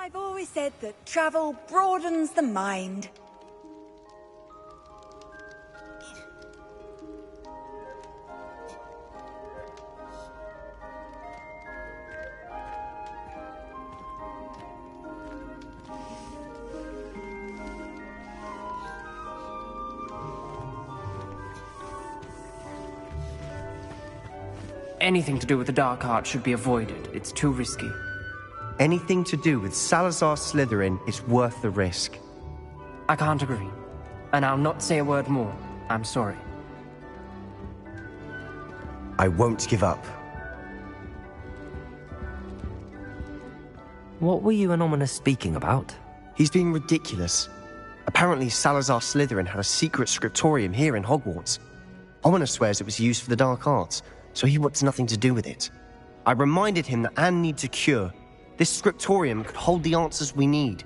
I've always said that travel broadens the mind. Anything to do with the dark art should be avoided. It's too risky. Anything to do with Salazar Slytherin is worth the risk. I can't agree. And I'll not say a word more. I'm sorry. I won't give up. What were you and Ominous speaking about? He's being ridiculous. Apparently Salazar Slytherin had a secret scriptorium here in Hogwarts. Ominous swears it was used for the dark arts, so he wants nothing to do with it. I reminded him that Anne needs a cure. This scriptorium could hold the answers we need.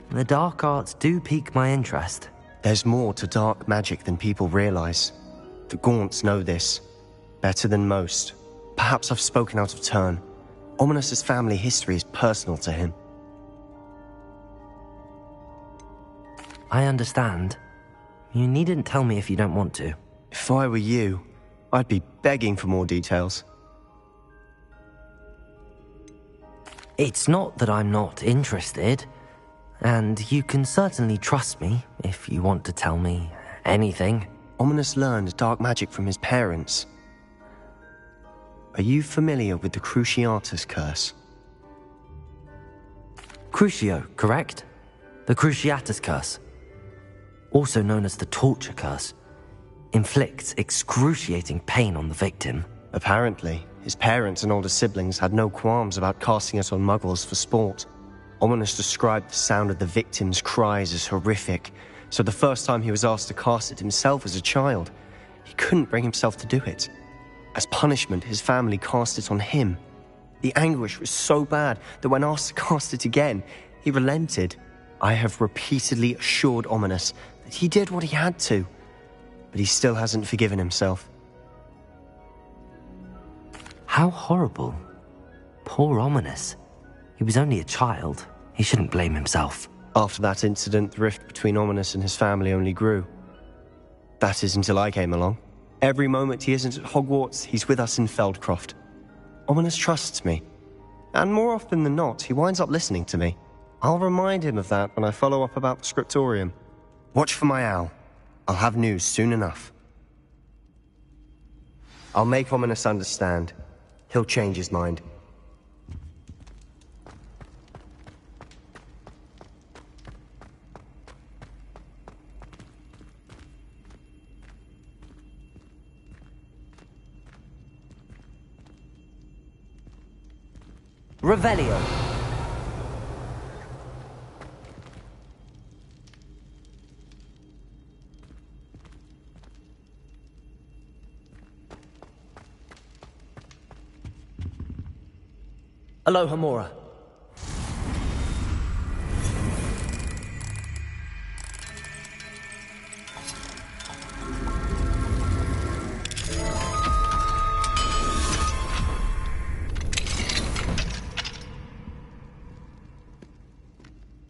The dark arts do pique my interest. There's more to dark magic than people realize. The Gaunts know this. Better than most. Perhaps I've spoken out of turn. Ominous's family history is personal to him. I understand. You needn't tell me if you don't want to. If I were you, I'd be begging for more details. It's not that I'm not interested, and you can certainly trust me if you want to tell me anything. Ominous learned dark magic from his parents. Are you familiar with the Cruciatus curse? Crucio, correct? The Cruciatus curse, also known as the torture curse, inflicts excruciating pain on the victim. Apparently, his parents and older siblings had no qualms about casting it on muggles for sport. Ominous described the sound of the victim's cries as horrific, so the first time he was asked to cast it himself as a child, he couldn't bring himself to do it. As punishment, his family cast it on him. The anguish was so bad that when asked to cast it again, he relented. I have repeatedly assured Ominous that he did what he had to, but he still hasn't forgiven himself. How horrible. Poor Ominous. He was only a child. He shouldn't blame himself. After that incident, the rift between Ominous and his family only grew. That is until I came along. Every moment he isn't at Hogwarts, he's with us in Feldcroft. Ominous trusts me. And more often than not, he winds up listening to me. I'll remind him of that when I follow up about the scriptorium. Watch for my owl. I'll have news soon enough. I'll make Ominous understand. He'll change his mind. Revelio. Alohomora.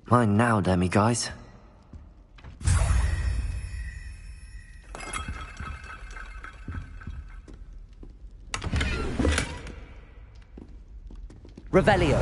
Mine now, demi-guys. Revelio.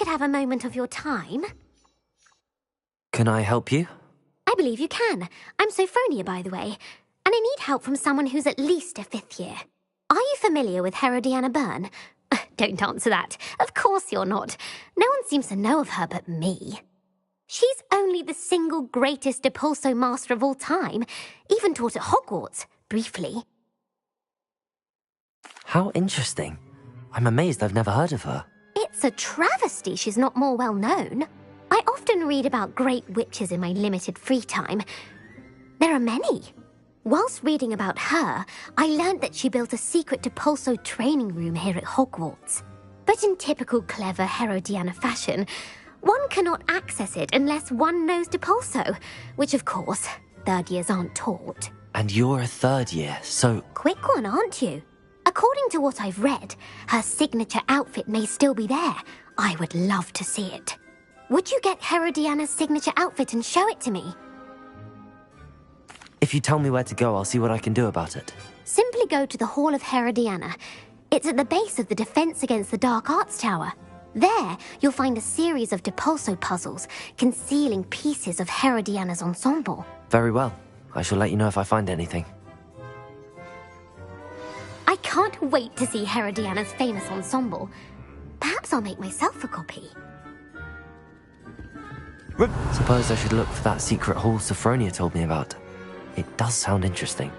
could have a moment of your time... Can I help you? I believe you can. I'm Sophronia, by the way, and I need help from someone who's at least a 5th year. Are you familiar with Herodiana Byrne? Don't answer that. Of course you're not. No one seems to know of her but me. She's only the single greatest Depulso master of all time, even taught at Hogwarts, briefly. How interesting. I'm amazed I've never heard of her. It's a travesty she's not more well known. I often read about great witches in my limited free time. There are many. Whilst reading about her, I learnt that she built a secret Depulso training room here at Hogwarts. But in typical clever Herodiana fashion, one cannot access it unless one knows Depulso, which of course, 3rd years aren't taught. And you're a 3rd year, so... Quick one, aren't you? According to what I've read, her signature outfit may still be there. I would love to see it. Would you get Herodiana's signature outfit and show it to me? If you tell me where to go, I'll see what I can do about it. Simply go to the Hall of Herodiana. It's at the base of the Defense Against the Dark Arts Tower. There, you'll find a series of Depulso puzzles concealing pieces of Herodiana's ensemble. Very well. I shall let you know if I find anything. I can't wait to see Herodiana's famous ensemble. Perhaps I'll make myself a copy. Suppose I should look for that secret hall Sophronia told me about. It does sound interesting.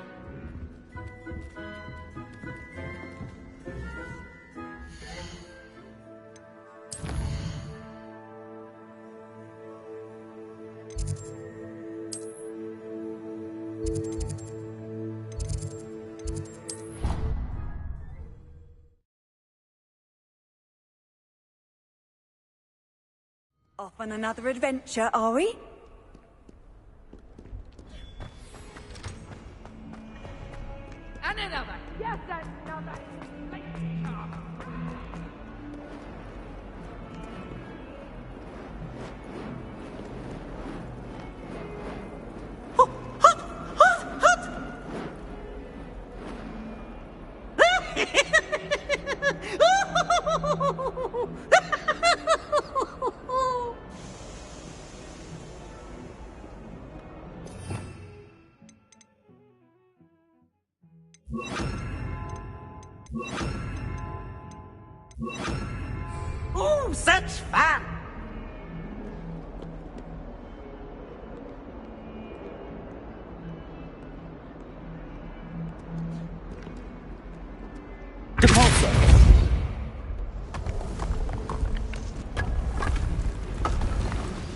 Off on another adventure, are we? And another. Yes, another. Oh, such fun! Depulso!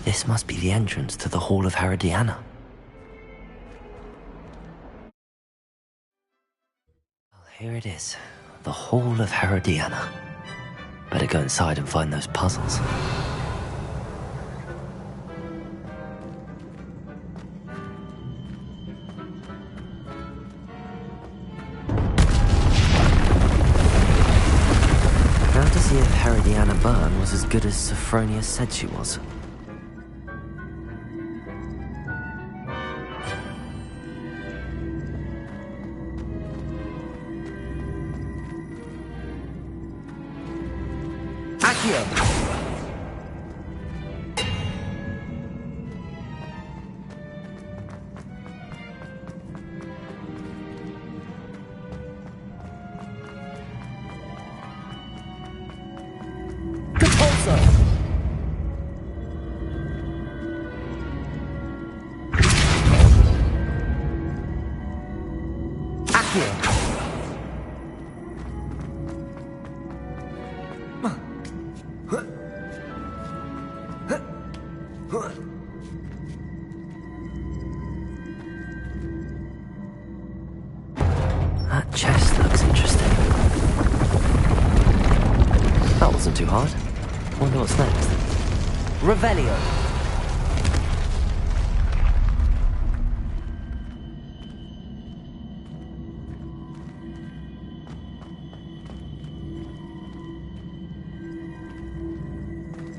This must be the entrance to the Hall of Herodiana. Well, here it is. The Hall of Herodiana. Better go inside and find those puzzles. Now to see if Herodiana Byrne was as good as Sophronia said she was. That chest looks interesting. That wasn't too hard. Wonder what's next. Revelio!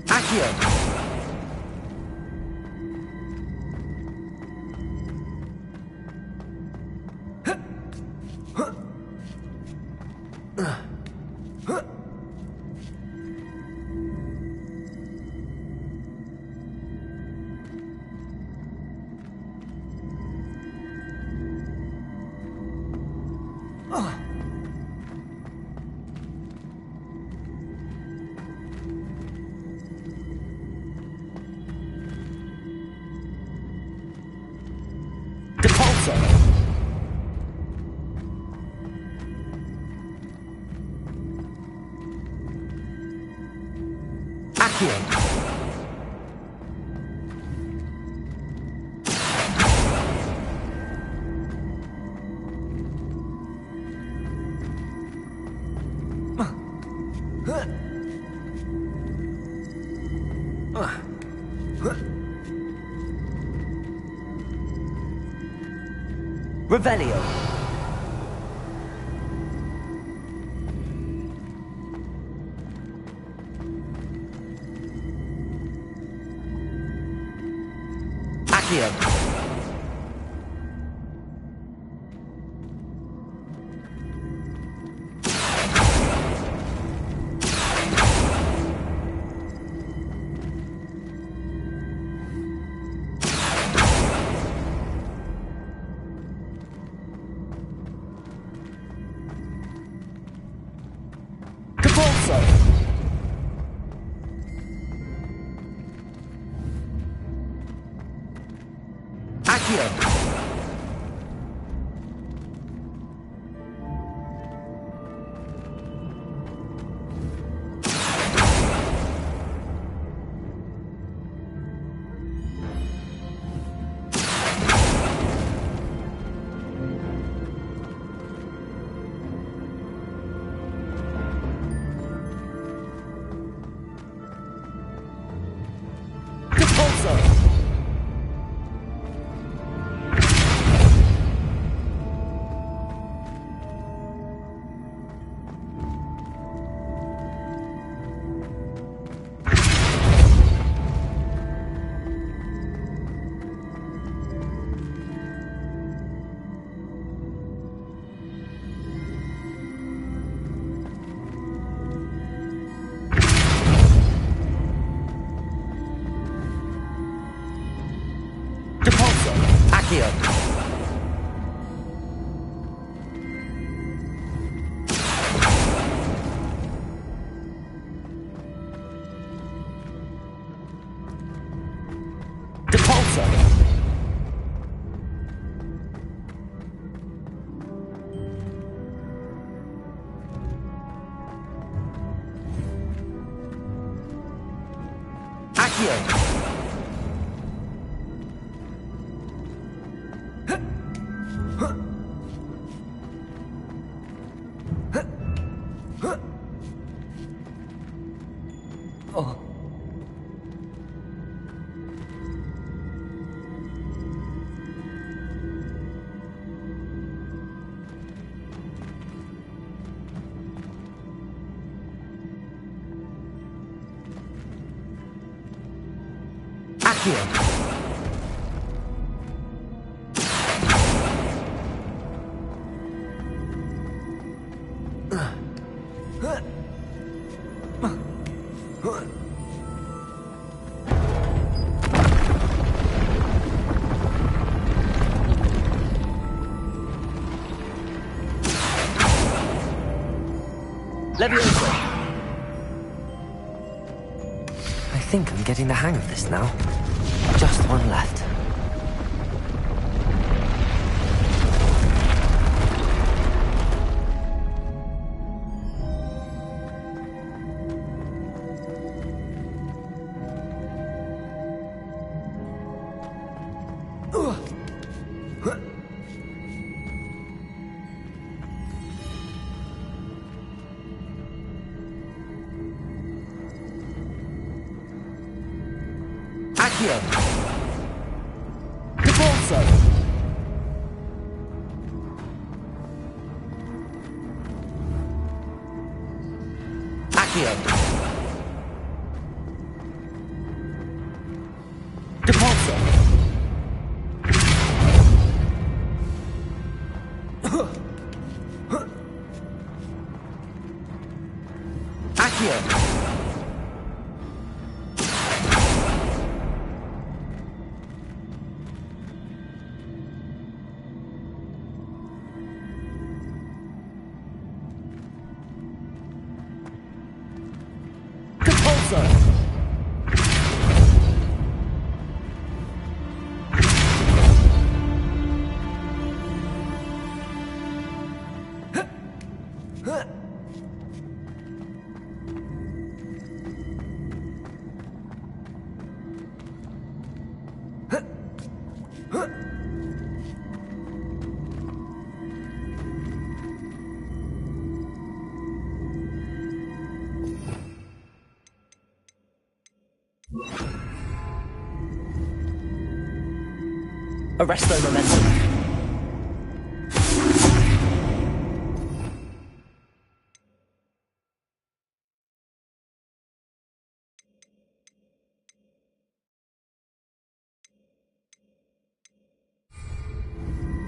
Accio! Repulsor. Accio. Revelio. Accio. Leviosa. I think I'm getting the hang of this now. Just one left. Arresto momentum.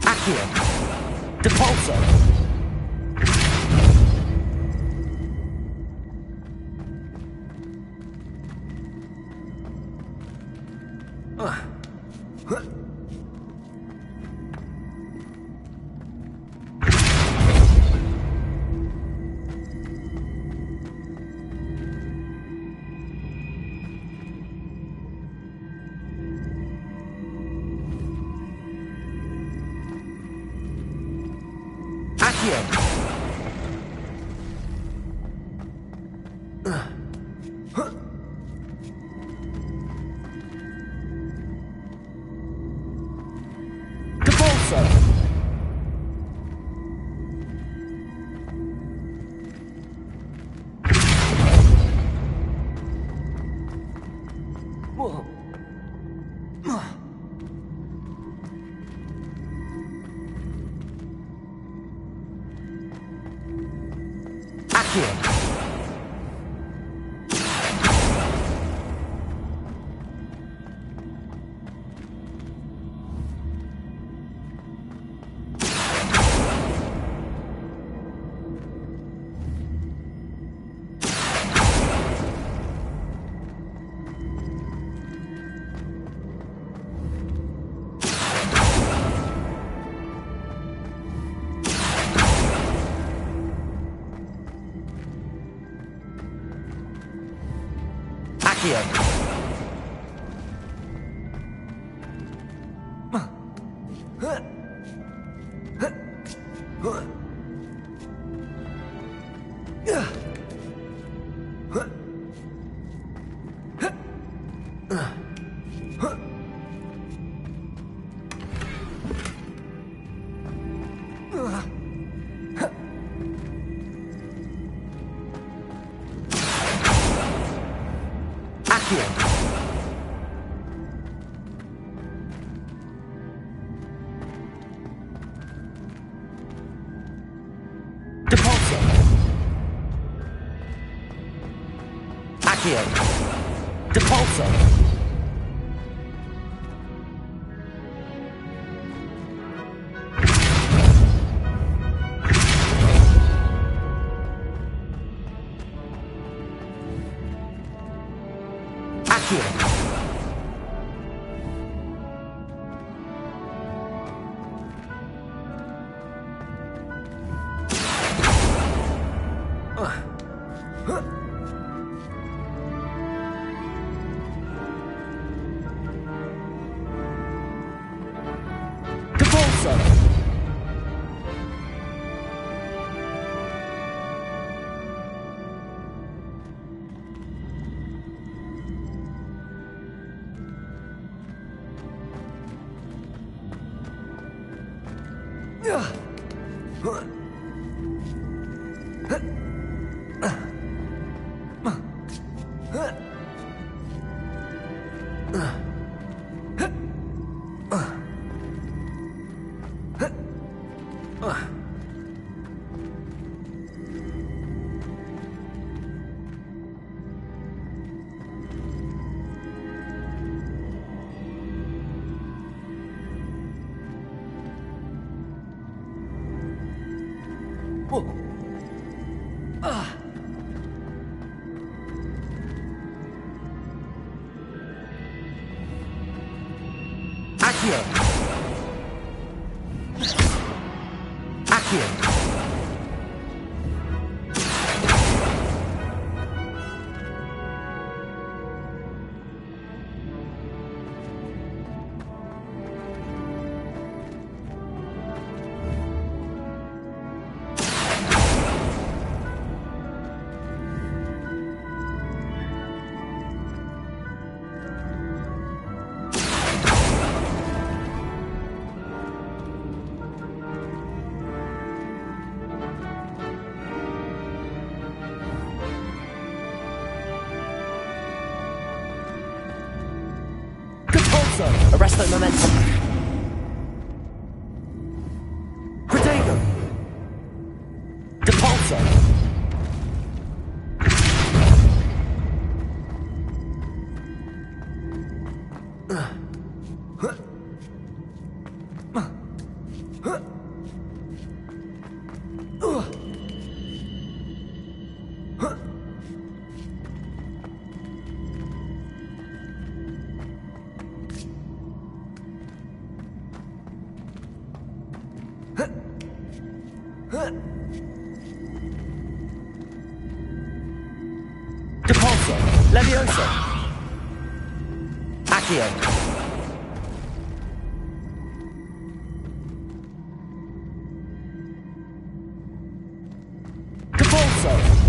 Accio. Depulso. Accio. Depulso. Accio. Accio. Accio. Depulso. Accio. Depulso. Accio. Depulso. Accio. Accio. Arresto momentum. Depulso! Levioso! Accio! Depulso!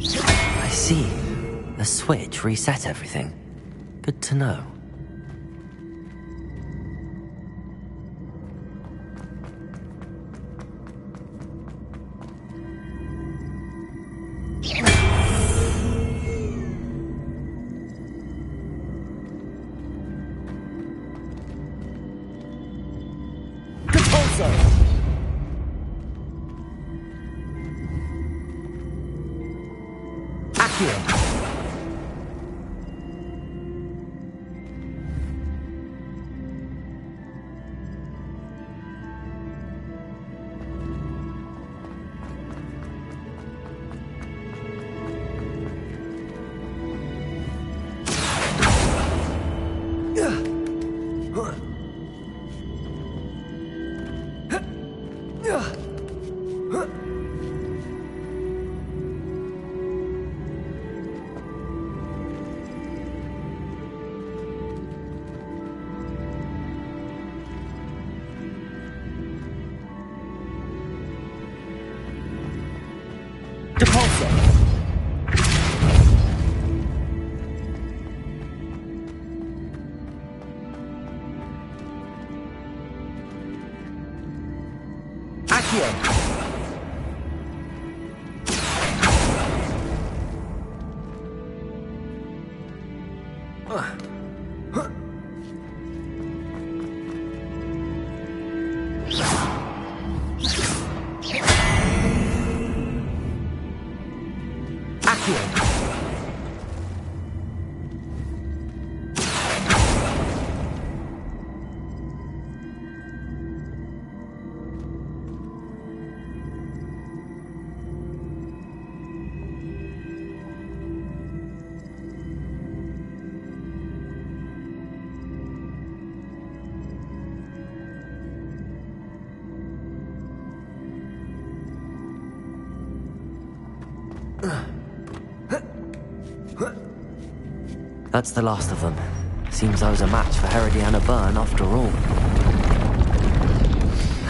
I see. The switch reset everything. Good to know. That's the last of them. Seems I was a match for Herodiana Byrne after all.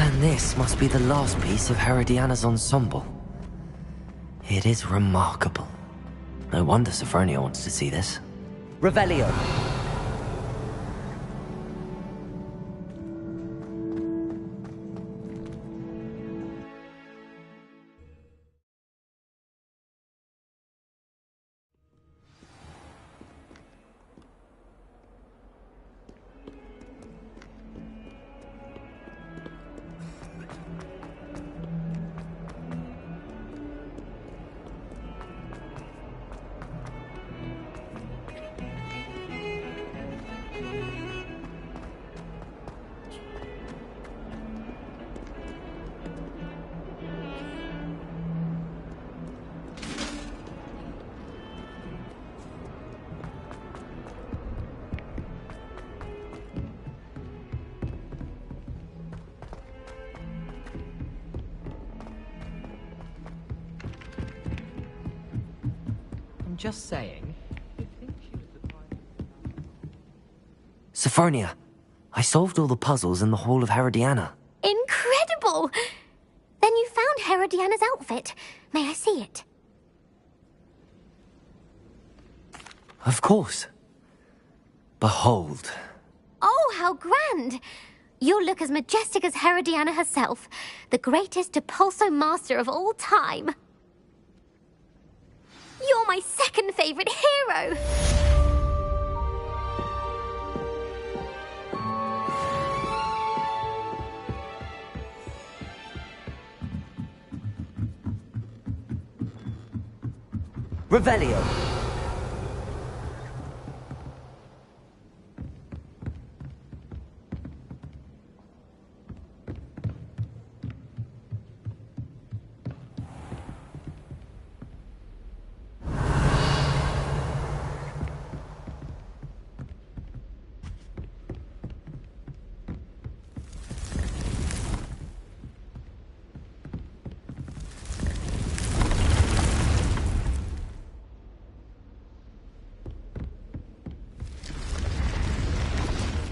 And this must be the last piece of Herodiana's ensemble. It is remarkable. No wonder Sophronia wants to see this. Revelio. Just saying. Sophronia, I solved all the puzzles in the Hall of Herodiana. Incredible! Then you found Herodiana's outfit. May I see it? Of course. Behold. Oh, how grand! You'll look as majestic as Herodiana herself, the greatest Depulso master of all time. You're my second favorite hero! Revelio.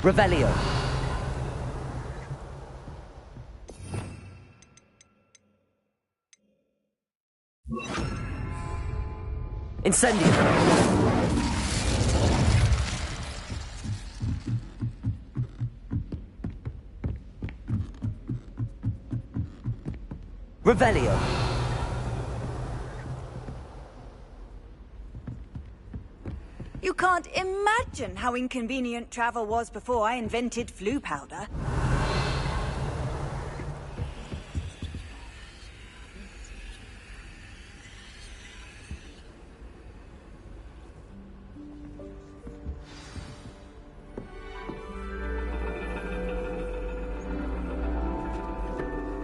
Revelio. Incendio. Revelio. You can't imagine how inconvenient travel was before I invented flu powder.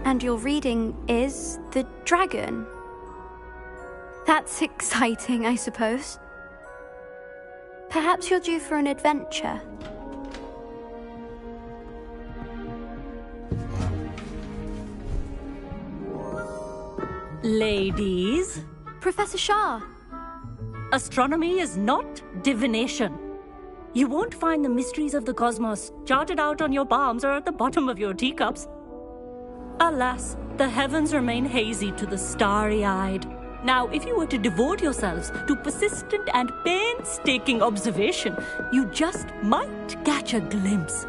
And your reading is The Dragon. That's exciting, I suppose. Perhaps you're due for an adventure. Ladies, Professor Shah. astronomy is not divination. You won't find the mysteries of the cosmos charted out on your palms or at the bottom of your teacups. Alas, the heavens remain hazy to the starry-eyed. Now, if you were to devote yourselves to persistent and painstaking observation, you just might catch a glimpse.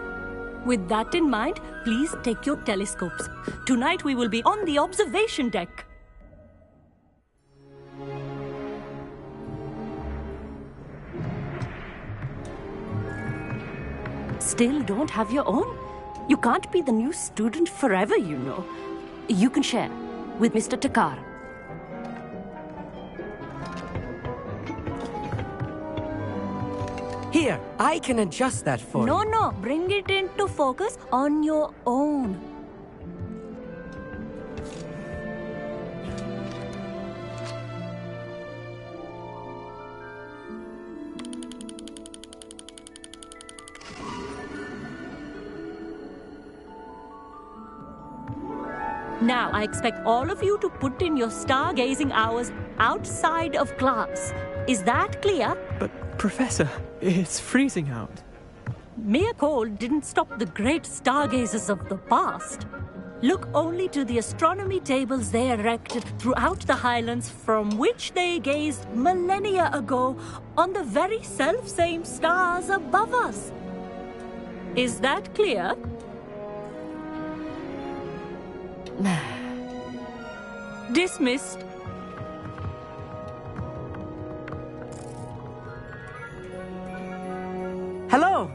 With that in mind, please take your telescopes. Tonight we will be on the observation deck. Still don't have your own? You can't be the new student forever, you know. You can share with Mr. Takar. Here, I can adjust that for you. No, bring it into focus on your own. Now, I expect all of you to put in your stargazing hours outside of class. Is that clear? But, Professor, it's freezing out. Mere cold didn't stop the great stargazers of the past. Look only to the astronomy tables they erected throughout the Highlands, from which they gazed millennia ago on the very self-same stars above us. Is that clear? Dismissed. Hello.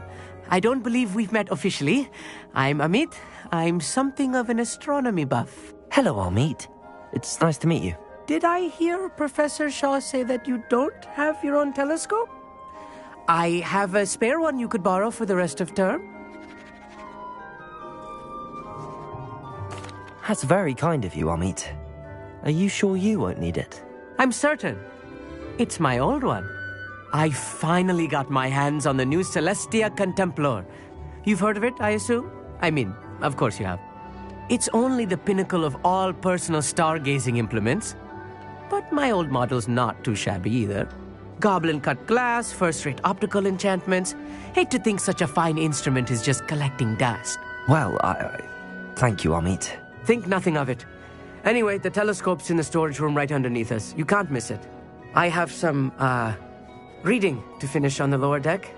I don't believe we've met officially. I'm Amit. I'm something of an astronomy buff. Hello, Amit. It's nice to meet you. Did I hear Professor Shaw say that you don't have your own telescope? I have a spare one you could borrow for the rest of term. That's very kind of you, Amit. Are you sure you won't need it? I'm certain. It's my old one. I finally got my hands on the new Celestia Contemplar. You've heard of it, I assume? I mean, of course you have. It's only the pinnacle of all personal stargazing implements. But my old model's not too shabby either. Goblin-cut glass, first-rate optical enchantments. Hate to think such a fine instrument is just collecting dust. Well, thank you, Amit. Think nothing of it. Anyway, the telescope's in the storage room right underneath us. You can't miss it. I have some, reading to finish on the lower deck.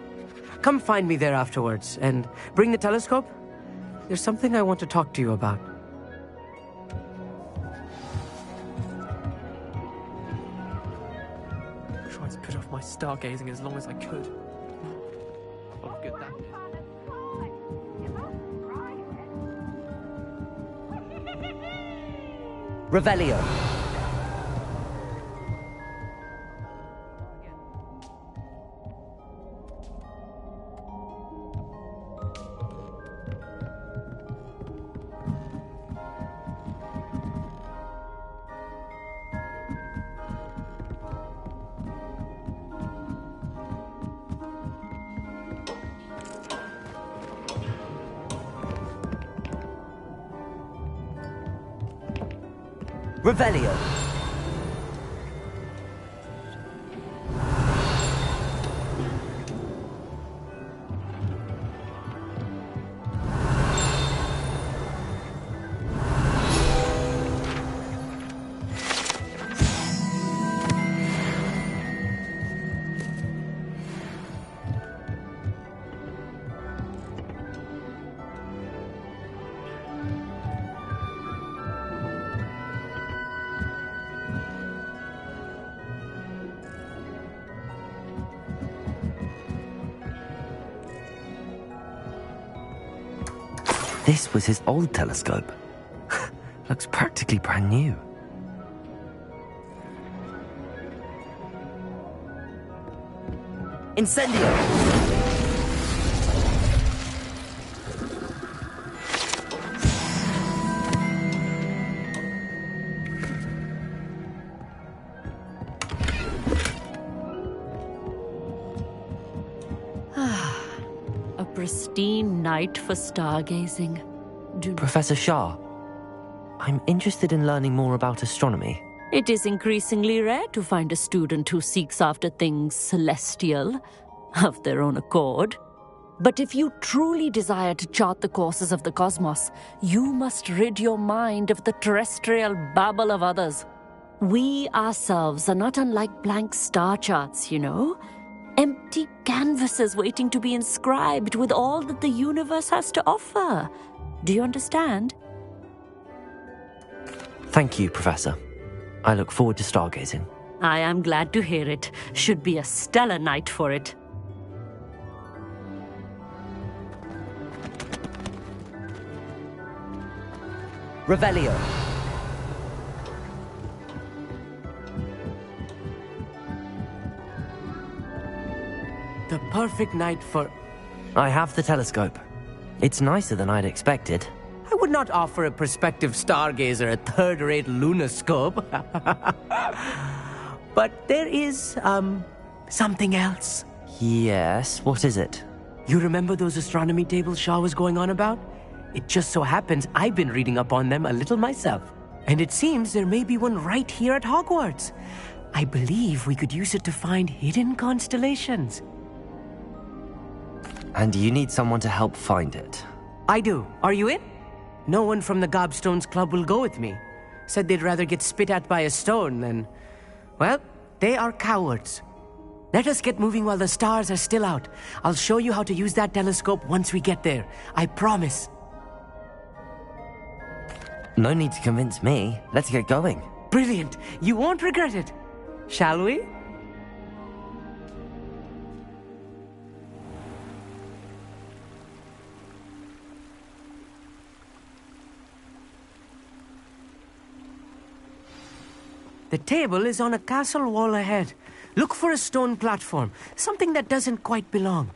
Come find me there afterwards, and bring the telescope. There's something I want to talk to you about. I tried to put off my stargazing as long as I could. Oh, good that is. Revelio. Revelio. This was his old telescope. Looks practically brand new. Incendio. A pristine night for stargazing. Professor Shah, I'm interested in learning more about astronomy. It is increasingly rare to find a student who seeks after things celestial, of their own accord. But if you truly desire to chart the courses of the cosmos, you must rid your mind of the terrestrial babble of others. We ourselves are not unlike blank star charts, you know. Empty canvases waiting to be inscribed with all that the universe has to offer. Do you understand? Thank you, Professor. I look forward to stargazing. I am glad to hear it. Should be a stellar night for it. Revelio. The perfect night for... I have the telescope. It's nicer than I'd expected. I would not offer a prospective stargazer a third-rate lunoscope. But there is, something else. Yes, what is it? You remember those astronomy tables Shaw was going on about? It just so happens I've been reading up on them a little myself. And it seems there may be one right here at Hogwarts. I believe we could use it to find hidden constellations. And you need someone to help find it. I do. Are you in? No one from the Gobstones Club will go with me. Said they'd rather get spit at by a stone than... Well, they are cowards. Let us get moving while the stars are still out. I'll show you how to use that telescope once we get there. I promise. No need to convince me. Let's get going. Brilliant. You won't regret it. Shall we? The table is on a castle wall ahead. Look for a stone platform, something that doesn't quite belong.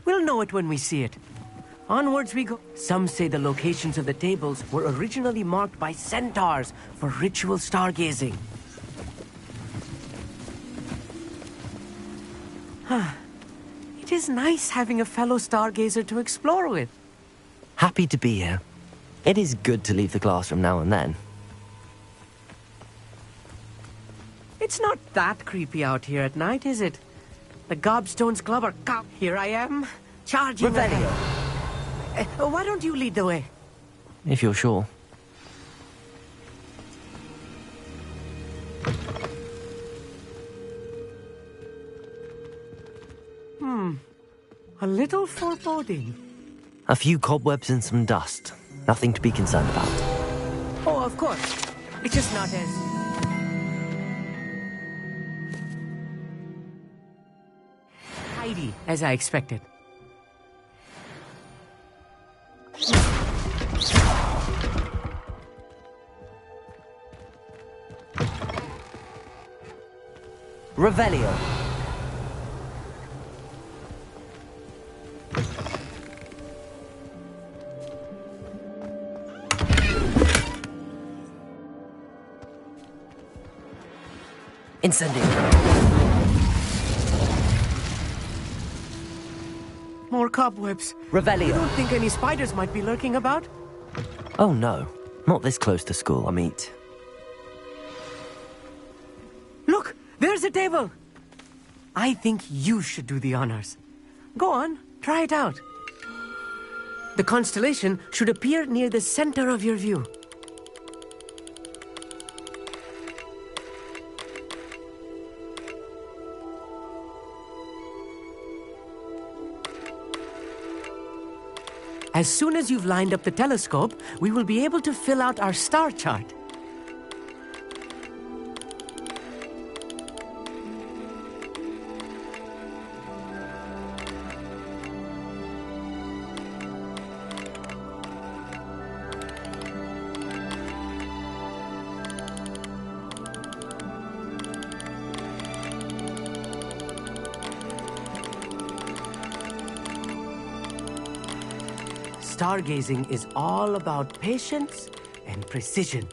We'll know it when we see it. Onwards we go. Some say the locations of the tables were originally marked by centaurs for ritual stargazing. It is nice having a fellow stargazer to explore with. Happy to be here. It is good to leave the classroom now and then. It's not that creepy out here at night, is it? The Gobstones Club are Here I am, charging. Revelio. Why don't you lead the way? If you're sure. A little foreboding. A few cobwebs and some dust. Nothing to be concerned about. Oh, of course. It's just not as... tidy as I expected. Revelio. Incendio. More cobwebs. Revelio. You don't think any spiders might be lurking about? Oh no, not this close to school, Amit. Look, there's a table. I think you should do the honors. Go on, try it out. The constellation should appear near the center of your view. As soon as you've lined up the telescope, we will be able to fill out our star chart. Stargazing is all about patience and precision.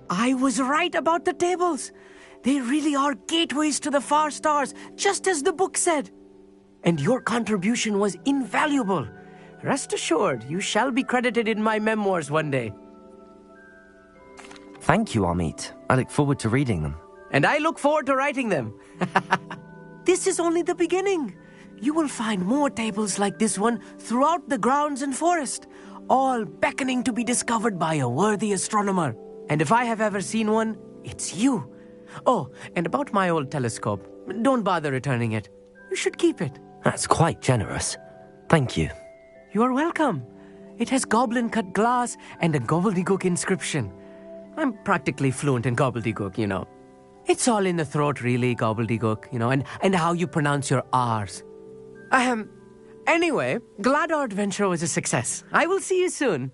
I was right about the tables. They really are gateways to the far stars, just as the book said. And your contribution was invaluable. Rest assured, you shall be credited in my memoirs one day. Thank you, Amit. I look forward to reading them. And I look forward to writing them. This is only the beginning. You will find more tables like this one throughout the grounds and forest, all beckoning to be discovered by a worthy astronomer. And if I have ever seen one, it's you. Oh, and about my old telescope, don't bother returning it. You should keep it. That's quite generous. Thank you. You are welcome. It has goblin-cut glass and a gobbledygook inscription. I'm practically fluent in gobbledygook, you know. It's all in the throat, really, gobbledygook, you know, and how you pronounce your R's. Anyway, glad our adventure was a success. I will see you soon.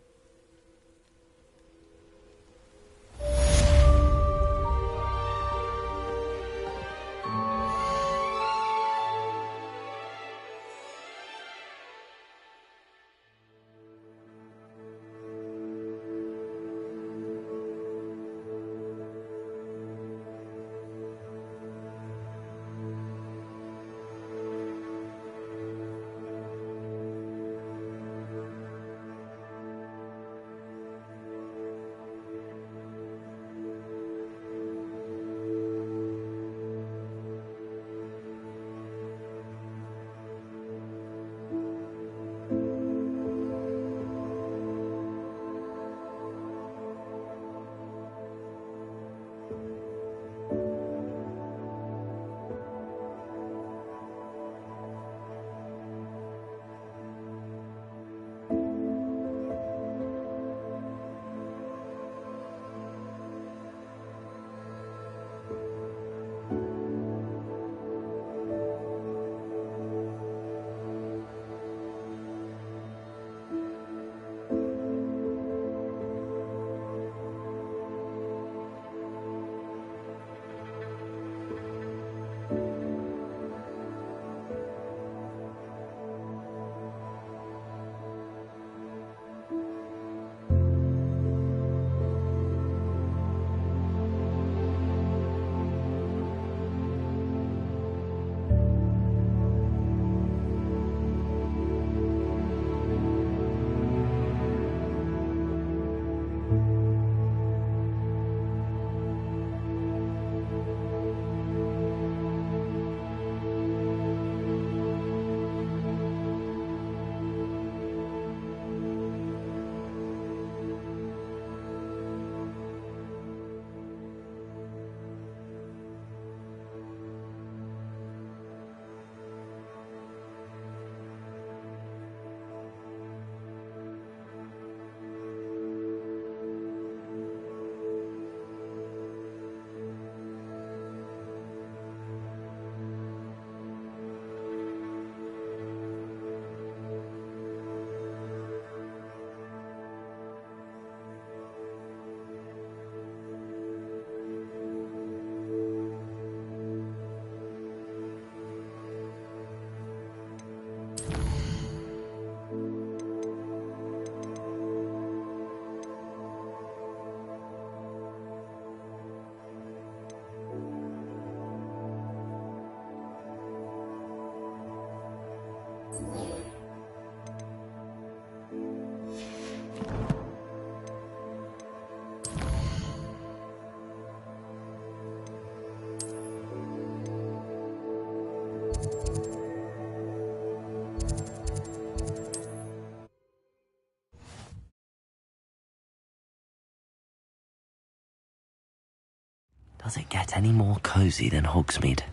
Does it get any more cozy than Hogsmeade?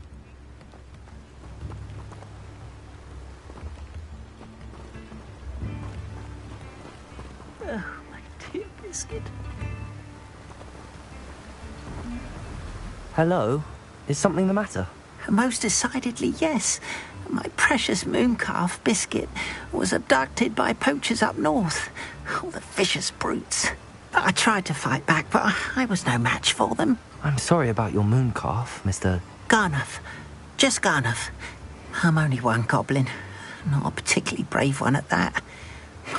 Oh, my dear Biscuit. Hello? Is something the matter? Most decidedly, yes. My precious mooncalf, Biscuit, was abducted by poachers up north. All the vicious brutes. I tried to fight back, but I was no match for them. I'm sorry about your mooncalf, Mr. Garnuff. Just Garnuff. I'm only one goblin. Not a particularly brave one at that.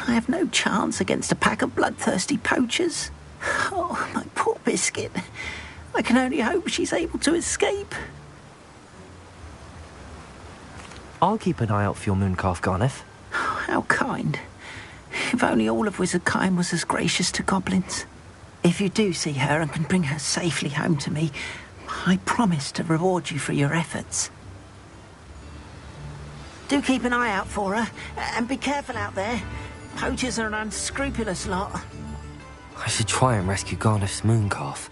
I have no chance against a pack of bloodthirsty poachers. Oh, my poor Biscuit. I can only hope she's able to escape. I'll keep an eye out for your mooncalf, Garnuff. Oh, how kind. If only all of Wizardkind was as gracious to goblins. If you do see her and can bring her safely home to me, I promise to reward you for your efforts. Do keep an eye out for her, and be careful out there. Poachers are an unscrupulous lot. I should try and rescue Garnuff's mooncalf.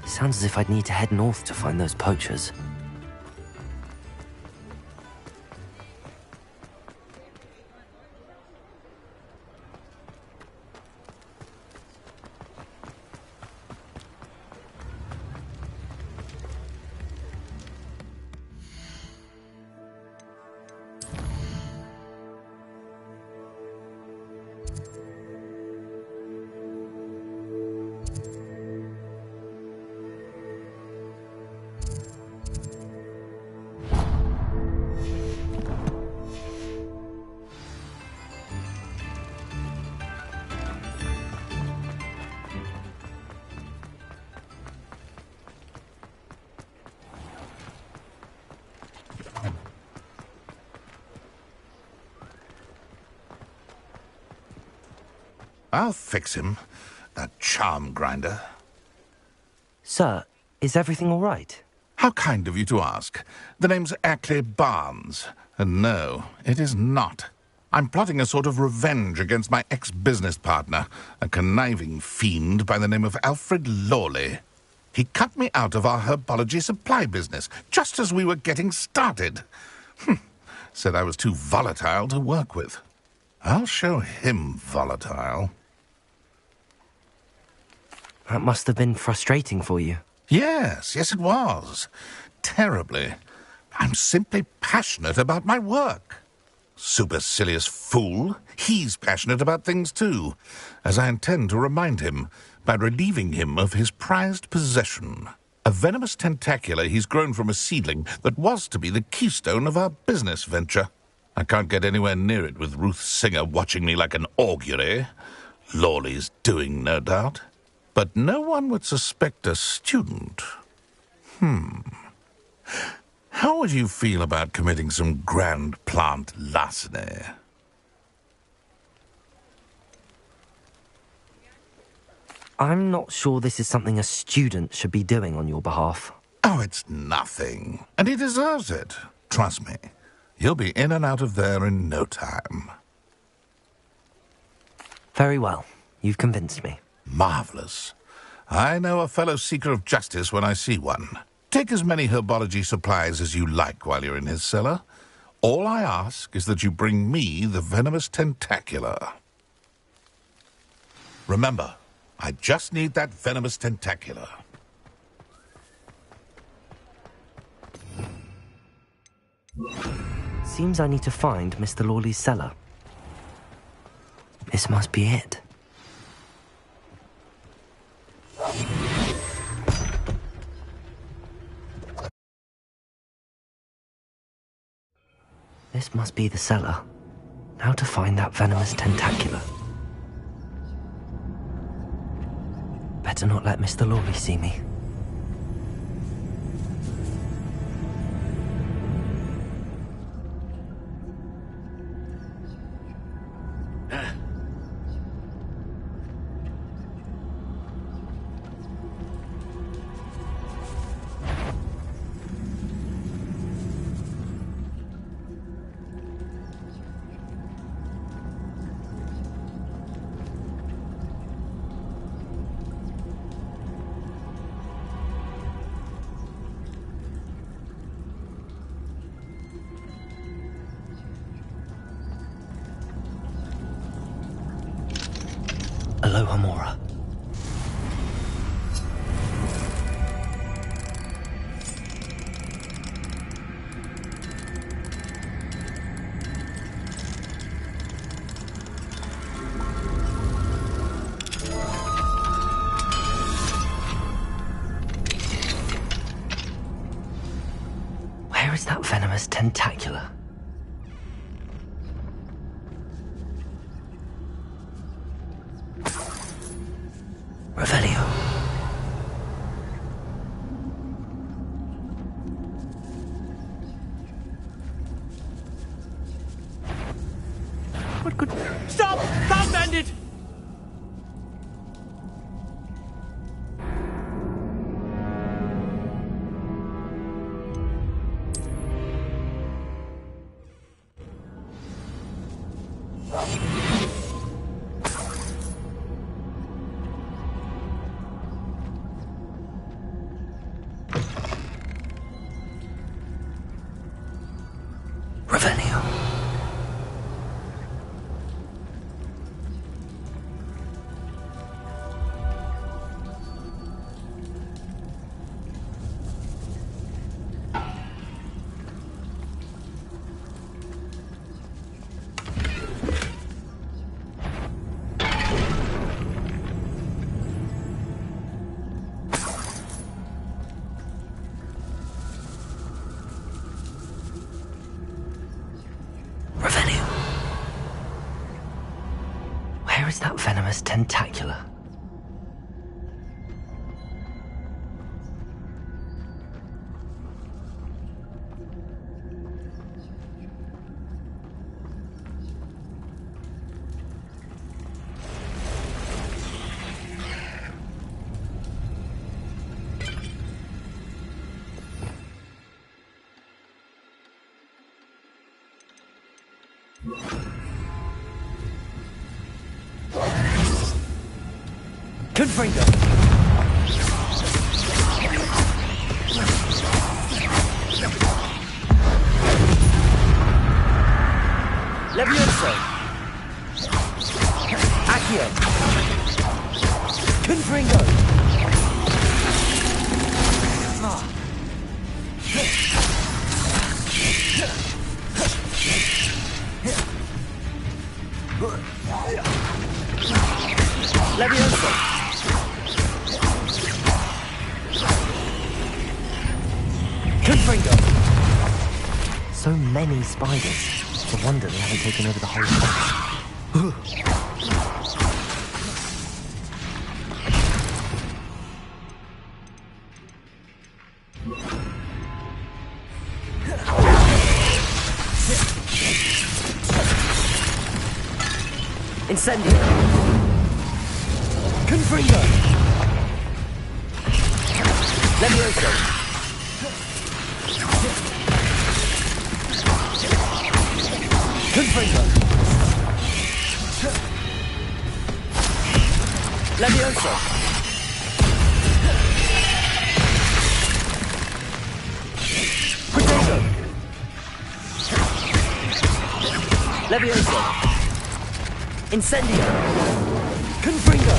Sounds as if I'd need to head north to find those poachers. I'll fix him, that charm grinder. Sir, is everything all right? How kind of you to ask. The name's Ackley Barnes, and no, it is not. I'm plotting a sort of revenge against my ex-business partner, a conniving fiend by the name of Alfred Lawley. He cut me out of our herbology supply business, just as we were getting started. Said I was too volatile to work with. I'll show him volatile. That must have been frustrating for you. Yes, it was. Terribly. I'm simply passionate about my work. Supercilious fool. He's passionate about things too, as I intend to remind him by relieving him of his prized possession. A venomous tentacula he's grown from a seedling that was to be the keystone of our business venture. I can't get anywhere near it with Ruth Singer watching me like an augury. Lawley's doing, no doubt. But no one would suspect a student. How would you feel about committing some grand plant larceny? I'm not sure this is something a student should be doing on your behalf. Oh, it's nothing. And he deserves it. Trust me. You'll be in and out of there in no time. Very well. You've convinced me. Marvelous. I know a fellow seeker of justice when I see one. Take as many herbology supplies as you like while you're in his cellar. All I ask is that you bring me the venomous tentacula. Remember, I just need that venomous tentacula. Seems I need to find Mr. Lawley's cellar. This must be it. This must be the cellar. How to find that venomous tentacula? Better not let Mr. Lawley see me. Aloha Mora. Where is that venomous tentacula? Revelio. What could... Stop! Stop, bandit! Revelio. Revelio. Where is that venomous tentacula? Confringo! Levioso! Accio! Confringo! Levioso! Confringo! So many spiders. No wonder they haven't taken over the whole place. Incendio! Confringo! Levioso! Confringo! Levioso! Potato! Levioso! Incendio! Confringo!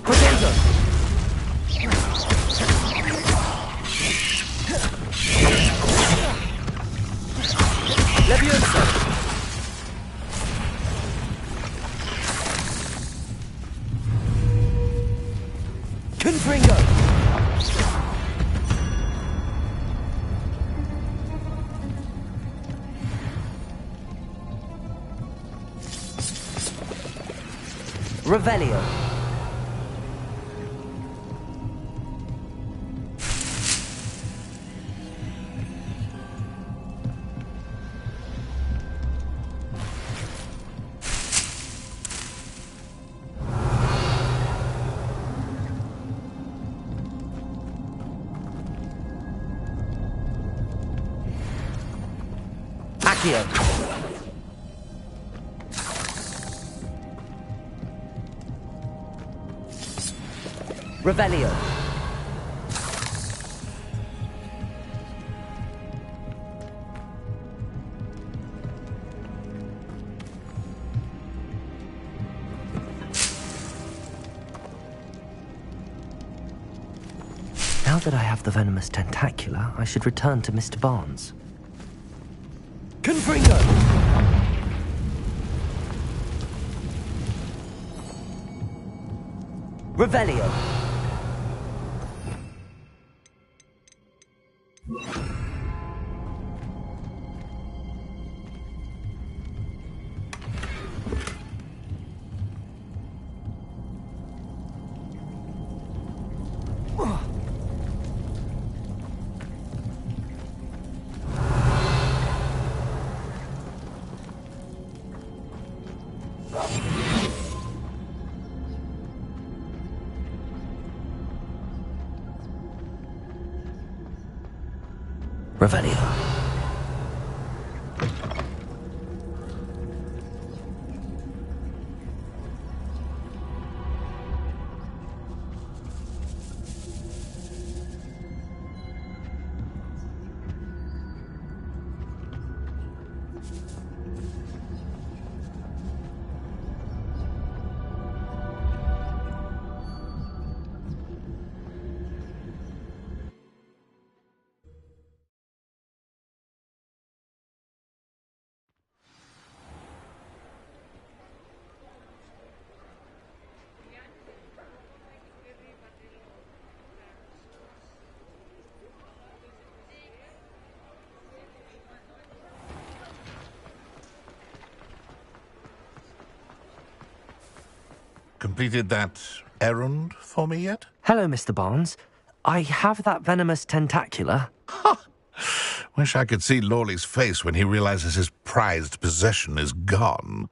Potato! Levioso! Confringo! Revelio! Accio! Revelio! Now that I have the venomous tentacula, I should return to Mr. Barnes. Confringo! Revelio! Revelio. Completed that errand for me yet? Hello, Mr. Barnes. I have that venomous tentacula. Wish I could see Lawley's face when he realizes his prized possession is gone.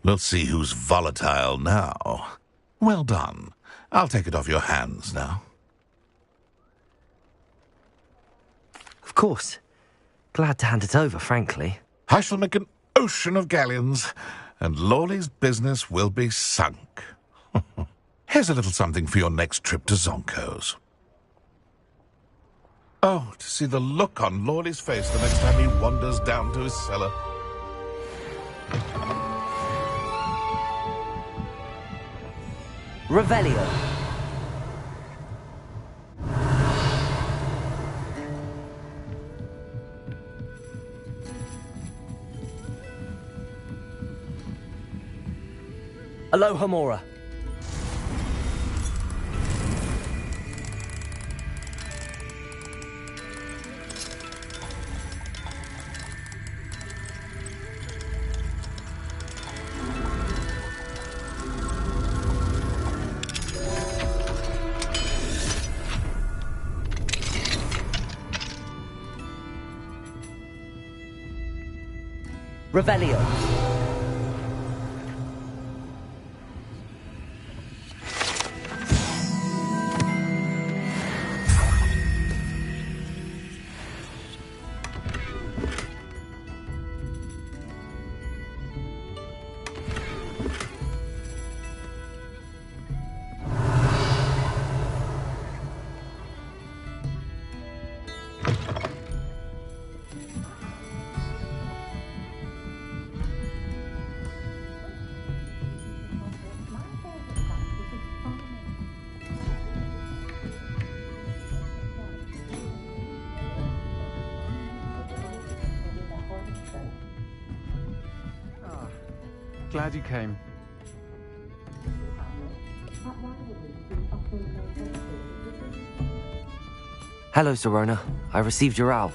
We'll see who's volatile now. Well done. I'll take it off your hands now. Of course. Glad to hand it over, frankly. I shall make an ocean of galleons, and Lawley's business will be sunk. Here's a little something for your next trip to Zonko's. Oh, to see the look on Lawley's face the next time he wanders down to his cellar. Revelio. Alohomora. Revelio. Glad you came. Hello, Serona. I received your owl.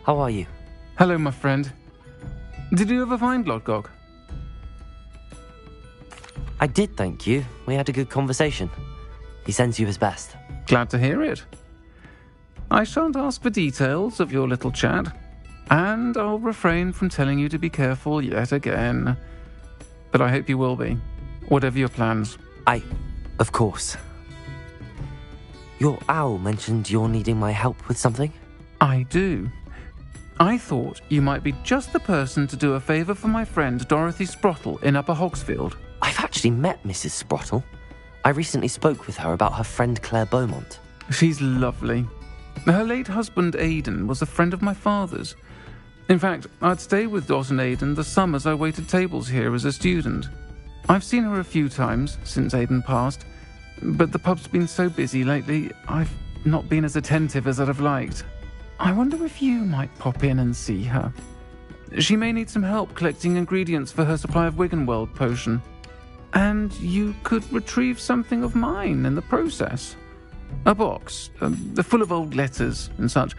How are you? Hello, my friend. Did you ever find Lodgok? I did, thank you. We had a good conversation. He sends you his best. Glad to hear it. I shan't ask for details of your little chat, and I'll refrain from telling you to be careful yet again. But I hope you will be, whatever your plans. Of course. Your owl mentioned you're needing my help with something? I do. I thought you might be just the person to do a favour for my friend Dorothy Sprottle in Upper Hogsfield. I've actually met Mrs. Sprottle. I recently spoke with her about her friend Claire Beaumont. She's lovely. Her late husband Aidan was a friend of my father's. In fact, I'd stay with Dot and Aidan the summers I waited tables here as a student. I've seen her a few times since Aidan passed, but the pub's been so busy lately, I've not been as attentive as I'd have liked. I wonder if you might pop in and see her. She may need some help collecting ingredients for her supply of Wiggenweld potion. And you could retrieve something of mine in the process. A box, full of old letters and such.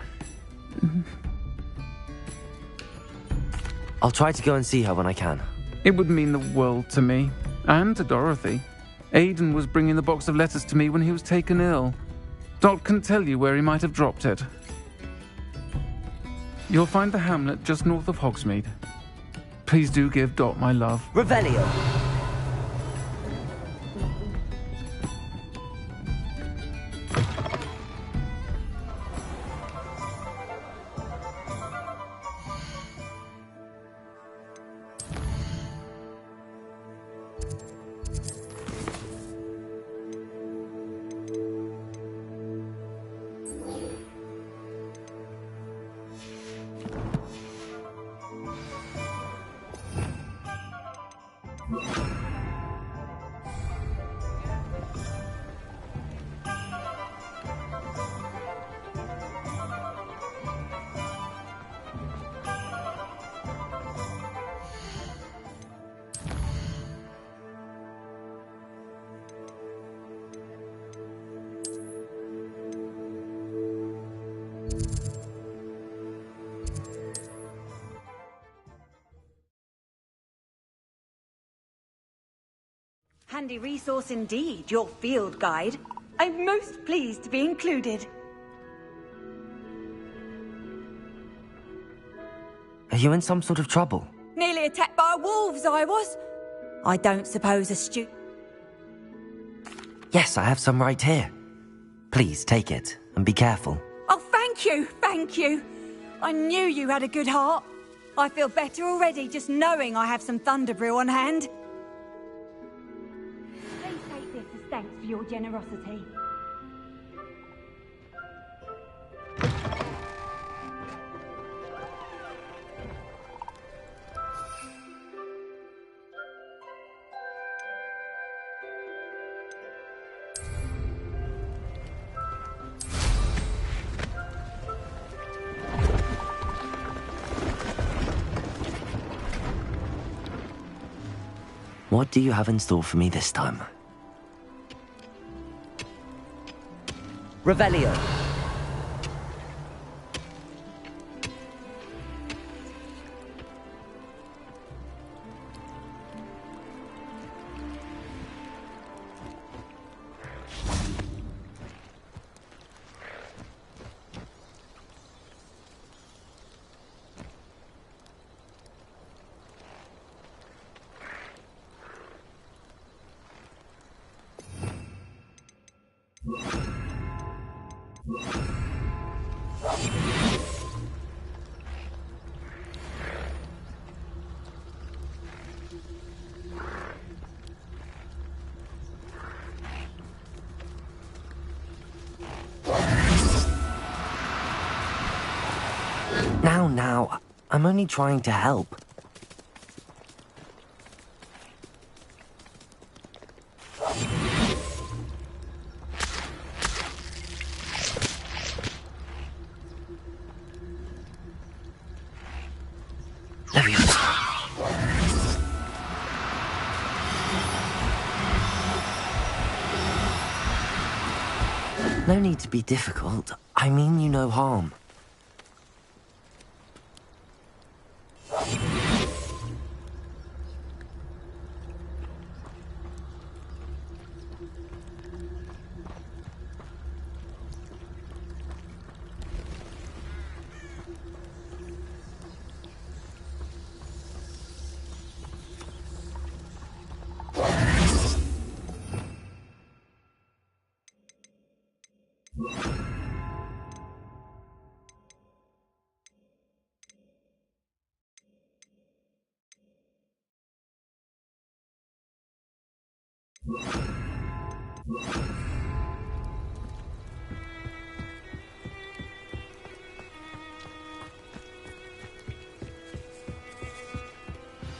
I'll try to go and see her when I can. It would mean the world to me, and to Dorothy. Aidan was bringing the box of letters to me when he was taken ill. Dot can tell you where he might have dropped it. You'll find the hamlet just north of Hogsmeade. Please do give Dot my love. Revelio. Handy resource indeed, your field guide. I'm most pleased to be included. Are you in some sort of trouble? Nearly attacked by wolves, I was. I don't suppose a Yes, I have some right here. Please take it and be careful. Oh, thank you, thank you. I knew you had a good heart. I feel better already just knowing I have some Thunderbrew on hand. Please take this as thanks for your generosity. What do you have in store for me this time? Revelio. Now, I'm only trying to help. No need to be difficult. I mean you no harm.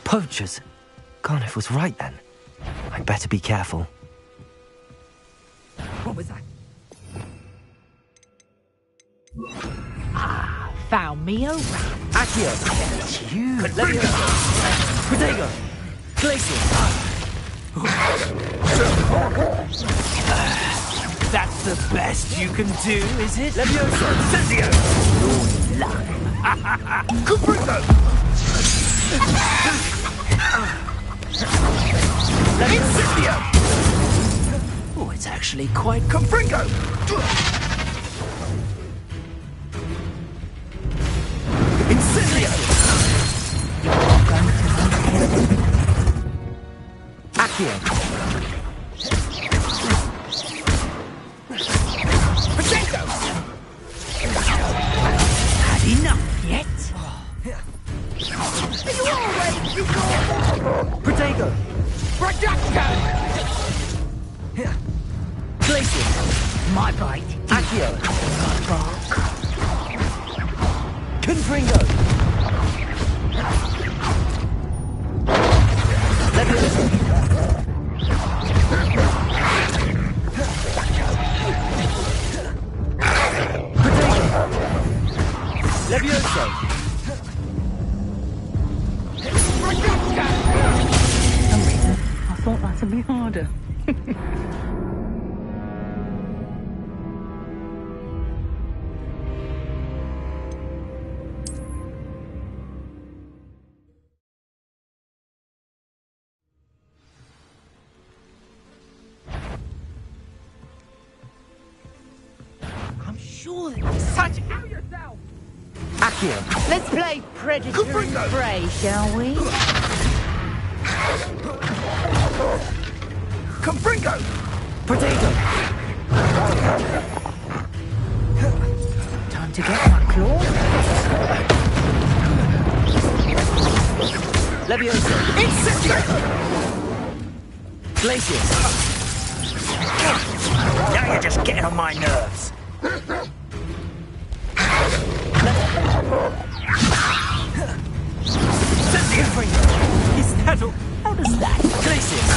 Poachers? Garniff was right then. I'd better be careful. What was that? Ah, found me a rat. Accio! It's you. Protego! Glacier! That's the best you can do, is it? Levioso! Incendio! Your luck. Cuprico! Incendio! Oh, it's actually quite Cuprico! Incendio! You're going to Accio! Protego! Had enough yet? Are you all ready to go? Protego! Projecto! Glacier! My bite. Accio! Confringo! Levioso! Protego! Levioso! I thought that would be harder. I'm sure that was such. Out yourself! Accio! Let's play predator and prey, shall we? Confringo! Potato! Time to get my claw. Leviosa! Incendio! Glacius! Now you're just getting on my nerves. Is that all? How does that? Glacius!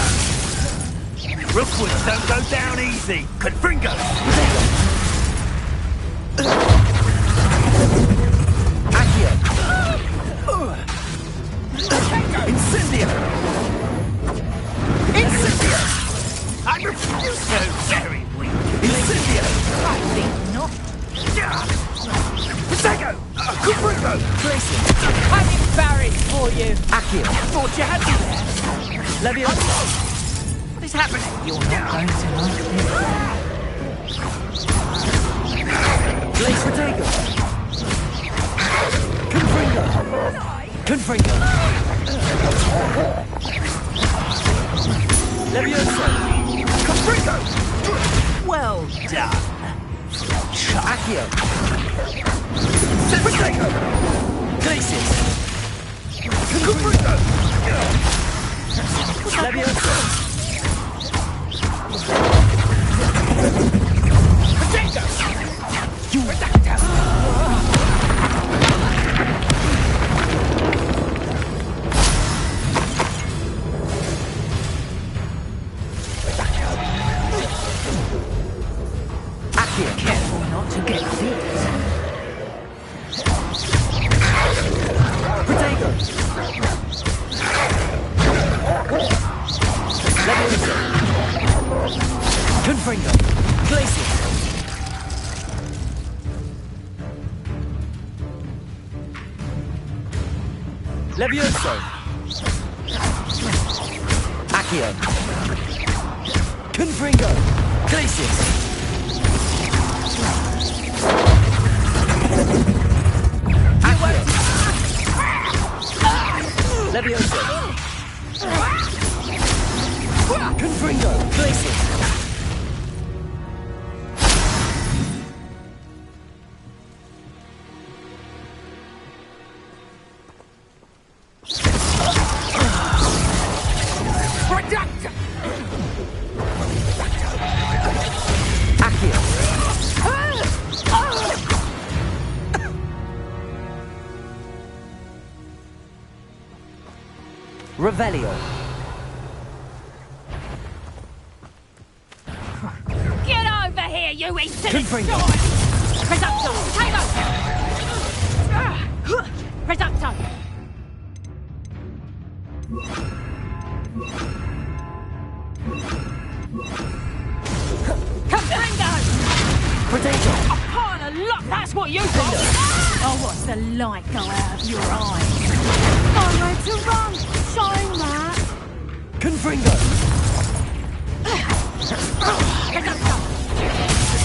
Rookwoods don't go down easy. Confringo! Accio! Incendio! Incendio! I refuse to. Very weak. Incendio! I think not. Potato! Confringo! I'm embarrassed for you. Accio! Thought you had me there. Leviosa! What is happening? You're not going to like this. Glace Potato! Confringo! Confringo! Leviosa! Confringo! Well done. Accio! Potato! Glacius! Confringo! Leviosa! Potato! You reductor. Accio! Careful not to get fit. Potato! Leviosa! Confringo! Glacius! Levioso! Accio! Confringo! Glacius! Accio! Levioso! Confringo! Glacius! Accio! Revelio! Get over here, you insolent Confringo! swine! Presumpto! Potato! Presumpto! Confringo! Potato! A pile of luck, that's what you got! Oh, what's the light go out of your eyes? Nowhere to run. Showing that. Confringo! Presumpto!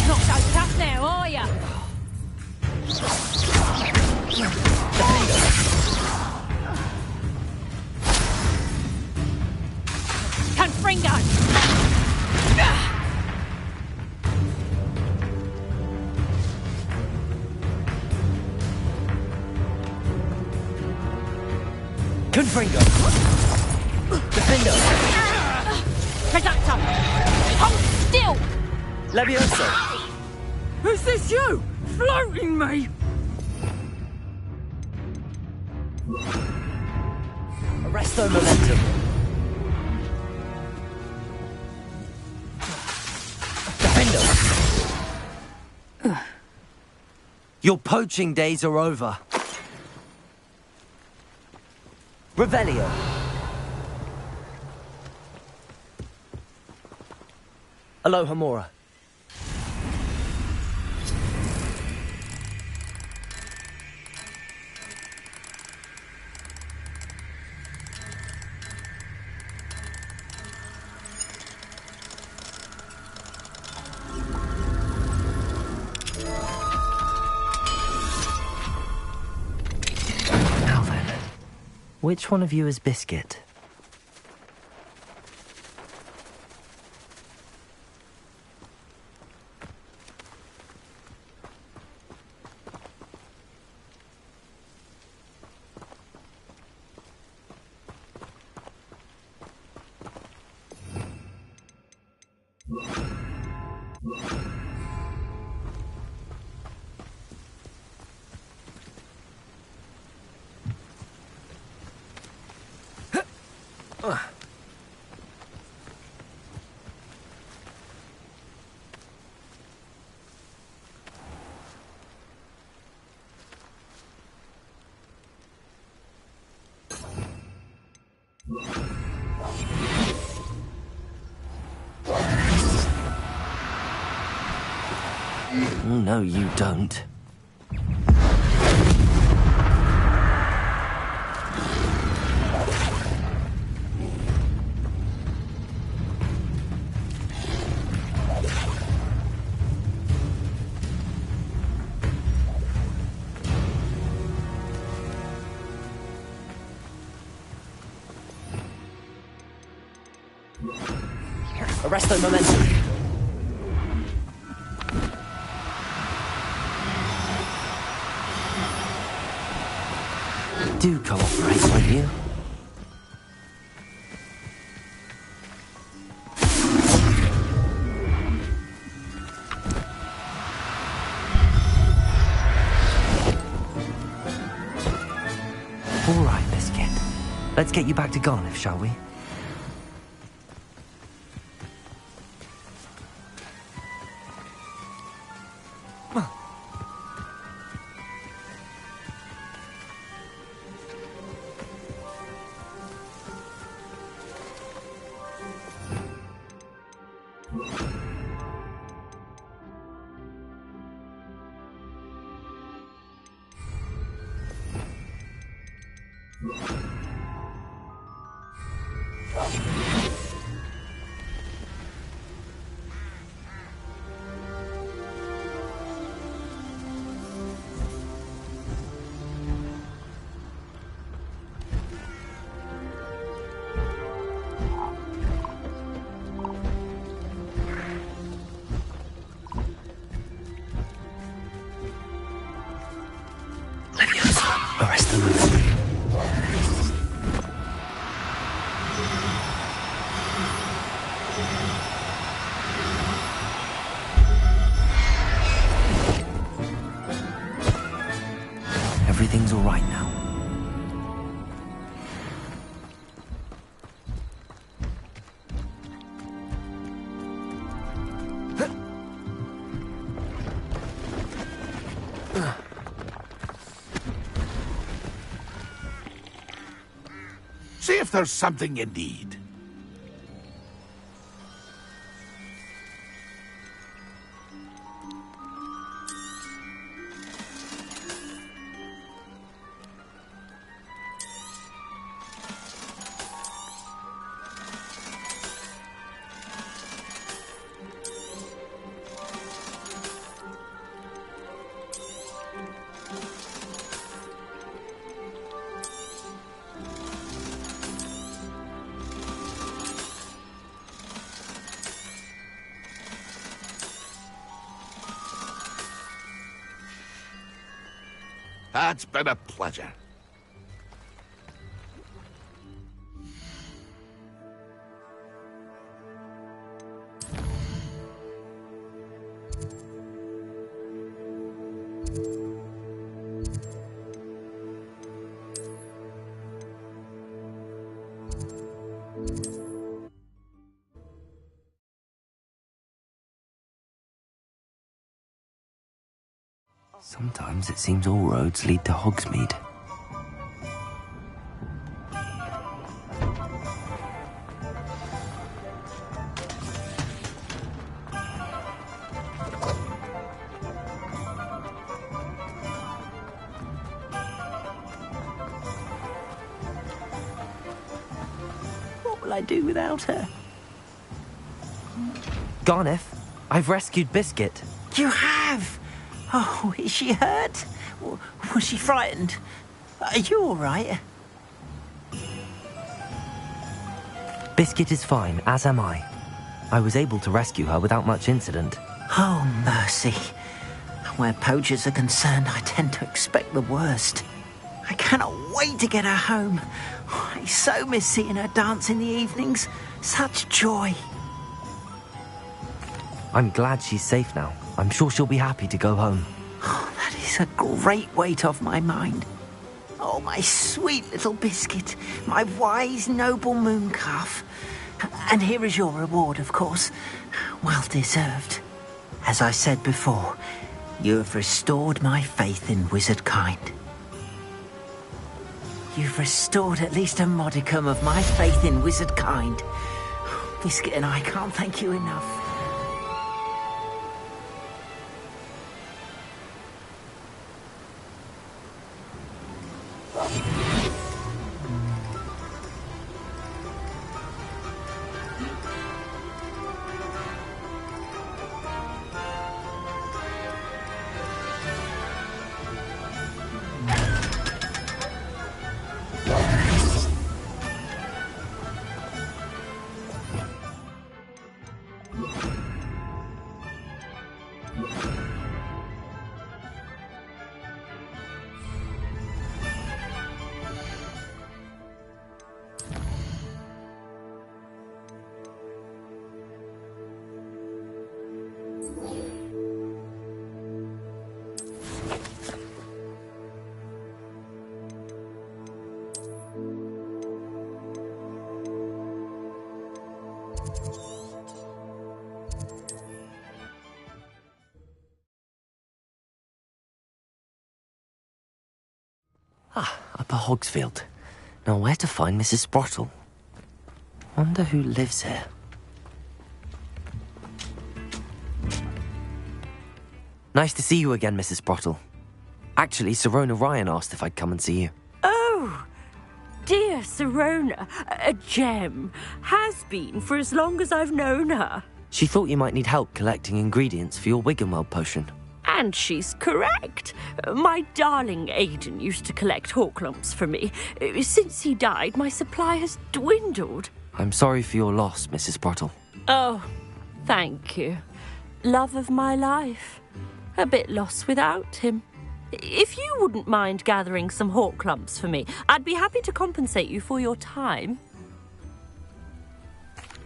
Not so tough now, are ya? Confringo! Confringo! Defendo! Presumpto! Hold still! Levioso! Is this you? Floating me? Arresto momentum! Defendo! Your poaching days are over. Revelio! Aloha Mora. Which one of you is Biscuit? No, you don't. Arresto momentum. Do cooperate, won't you? All right, Biscuit. Let's get you back to Garniff, shall we? Arrest them. Everything's all right now. See if there's something you need. It's been a pleasure. Sometimes it seems all roads lead to Hogsmeade. What will I do without her? Garniff, I've rescued Biscuit. You have? Oh, is she hurt? Was she frightened? Are you all right? Biscuit is fine, as am I. I was able to rescue her without much incident. Oh, mercy. Where poachers are concerned, I tend to expect the worst. I cannot wait to get her home. I so miss seeing her dance in the evenings. Such joy. I'm glad she's safe now. I'm sure she'll be happy to go home. Oh, that is a great weight off my mind. Oh, my sweet little Biscuit, my wise, noble mooncalf. And here is your reward, of course. Well deserved. As I said before, you have restored my faith in wizard kind. You've restored at least a modicum of my faith in wizard kind. Biscuit and I can't thank you enough. Upper Hogsfield. Now where to find Mrs. Sprottle? Wonder who lives here. Nice to see you again, Mrs. Sprottle. Actually, Serona Ryan asked if I'd come and see you. Oh, dear Serona, a gem. Has been for as long as I've known her. She thought you might need help collecting ingredients for your Wiggenweld potion. And she's correct. My darling Aidan used to collect Horklumps for me. Since he died, my supply has dwindled. I'm sorry for your loss, Mrs. Sprottle. Oh, thank you. Love of my life. A bit lost without him. If you wouldn't mind gathering some Horklumps for me, I'd be happy to compensate you for your time.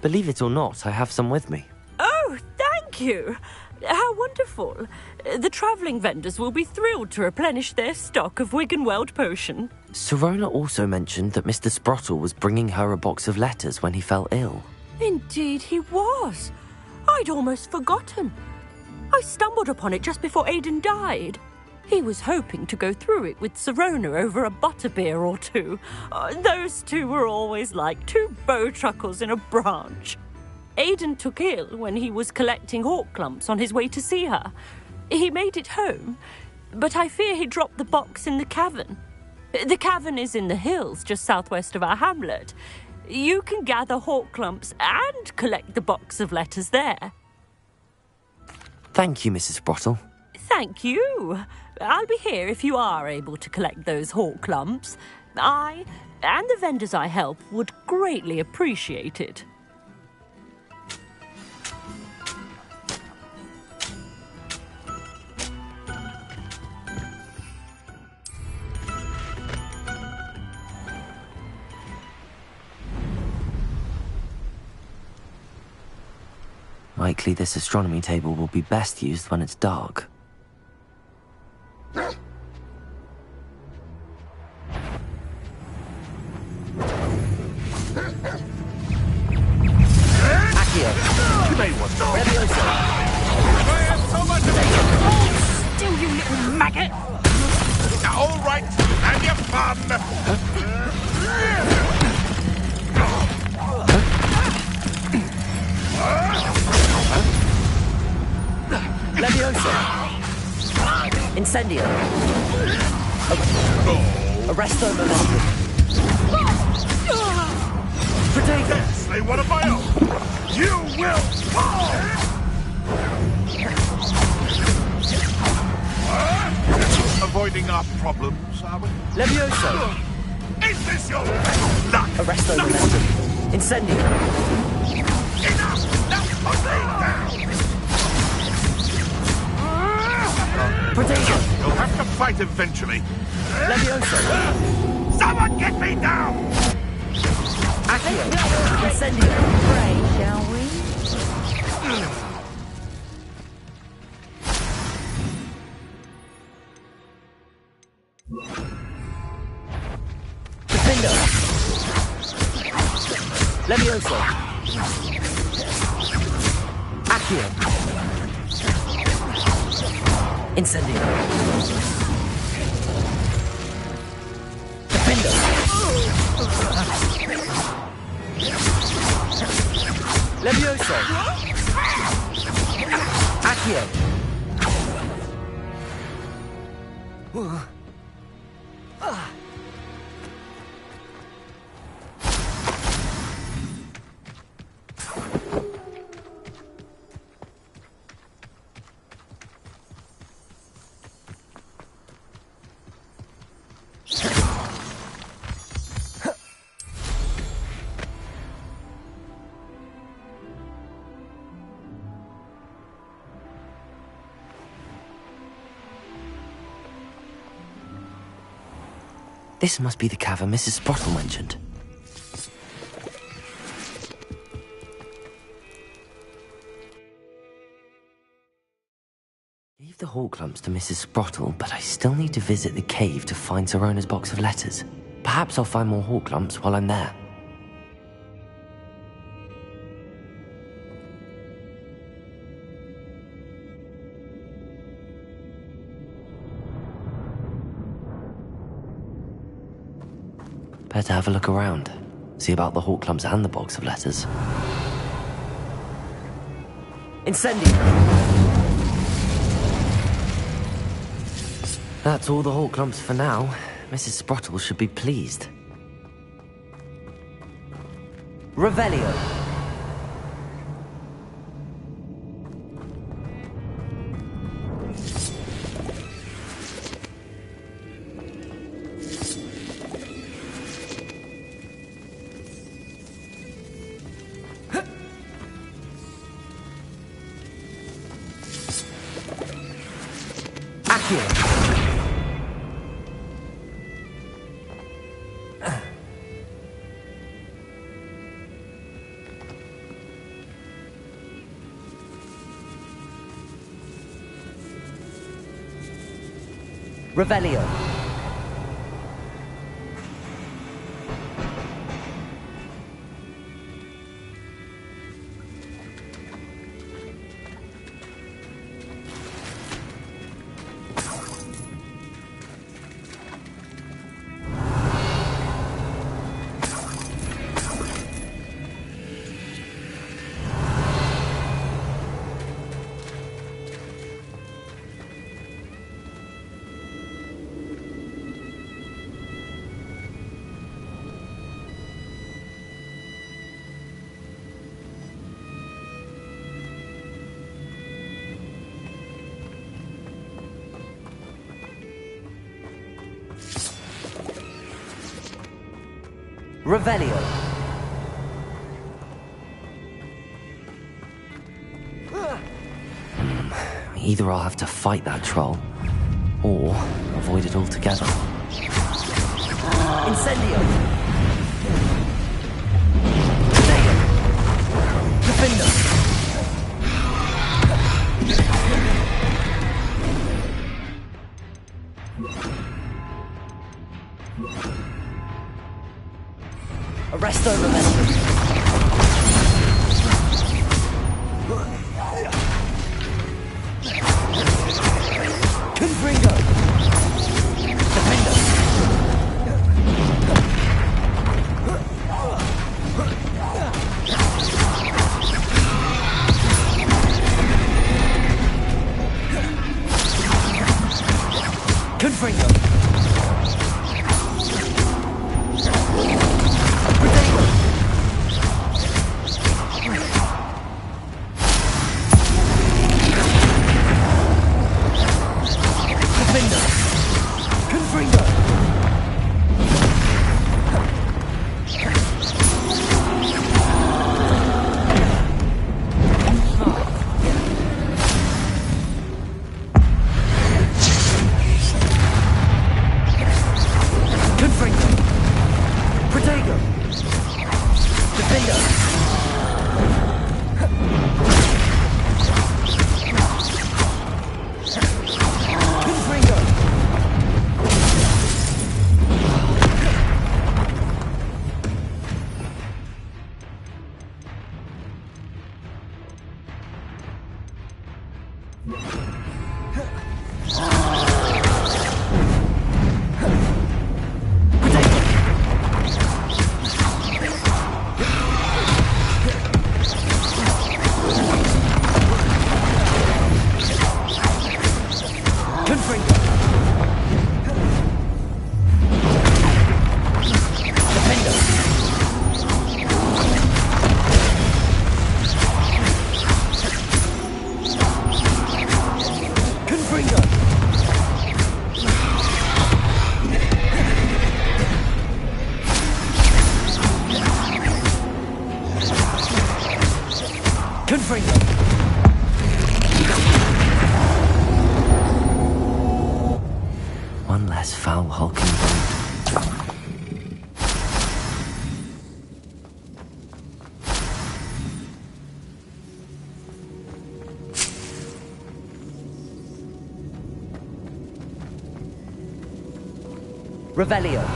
Believe it or not, I have some with me. Oh, thank you. How wonderful. The travelling vendors will be thrilled to replenish their stock of Wiggenweld potion. Serona also mentioned that Mr. Sprottle was bringing her a box of letters when he fell ill. Indeed he was. I'd almost forgotten. I stumbled upon it just before Aidan died. He was hoping to go through it with Serona over a butterbeer or two. Those two were always like two bowtruckles in a branch. Aidan took ill when he was collecting Horklumps on his way to see her. He made it home, but I fear he dropped the box in the cavern. The cavern is in the hills just southwest of our hamlet. You can gather Horklumps and collect the box of letters there. Thank you, Mrs. Sprottle. Thank you. I'll be here if you are able to collect those Horklumps. I and the vendors I help would greatly appreciate it. Likely this astronomy table will be best used when it's dark. You may want to. Hold still, you little maggot! All right, have your fun! Leviosa! Incendio! Arresto Momentum! Protego! Say one of my own! You will fall! Avoiding our problems, are we? Leviosa! Is this your best luck? Arresto Momentum! Incendio! Enough! Now put me down! Protego! You'll have to fight eventually. Leviosa! Someone get me down! Accio! Incendio! Pray, shall we? Defendo! Leviosa! Accio! Incendio! Defendo! Levioso! Accio! This must be the cavern Mrs. Sprottle mentioned. Gave the Horklumps to Mrs. Sprottle, but I still need to visit the cave to find Sirona's box of letters. Perhaps I'll find more Horklumps while I'm there. Better have a look around. See about the Horklumps and the box of letters. Incendio! That's all the Horklumps for now. Mrs. Sprottle should be pleased. Revelio! Revelio. Revelio. Either I'll have to fight that troll, or avoid it altogether. Incendio! Defender! Arresto Momentum! Confringo! Defender! Confringo! Confringo! One less foul hulking boat. Revelio.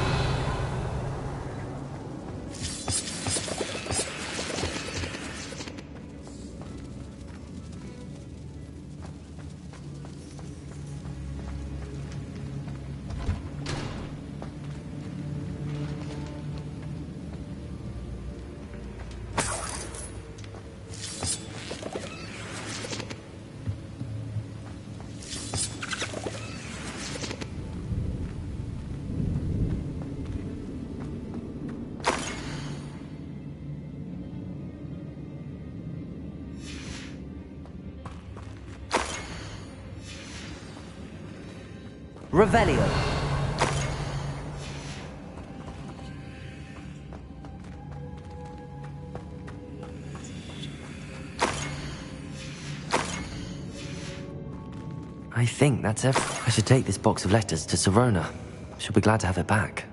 Revelio. I think that's it. I should take this box of letters to Sirona. She'll be glad to have it back.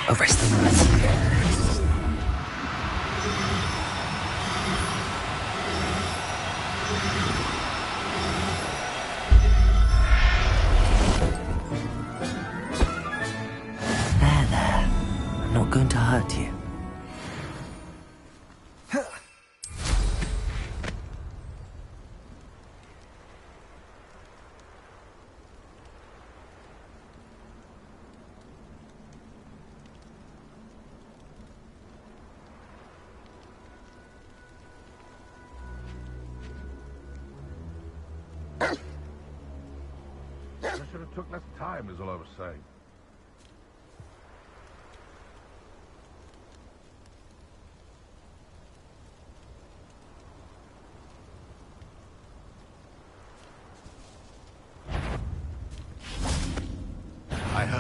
Arrest the mercy. There. I'm not going to hurt you. I should have took less time, is all I was saying.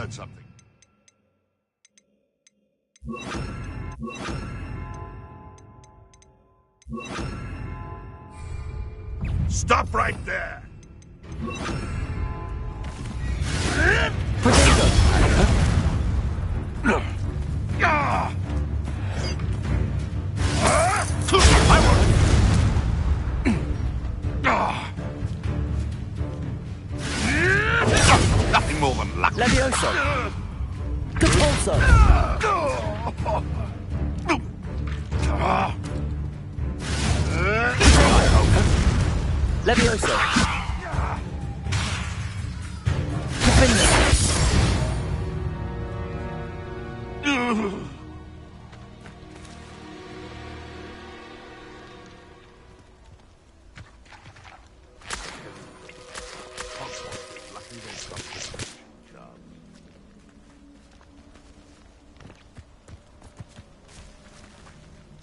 heard something. Stop right there! Nothing more than luck. Levioso! Capulso! Levioso!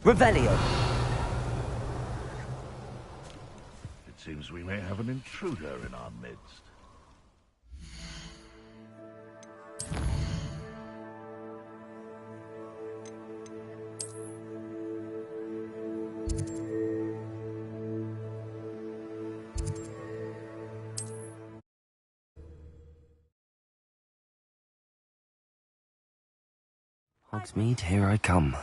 Revelio. It seems we may have an intruder in our midst. Hogsmeade, here I come.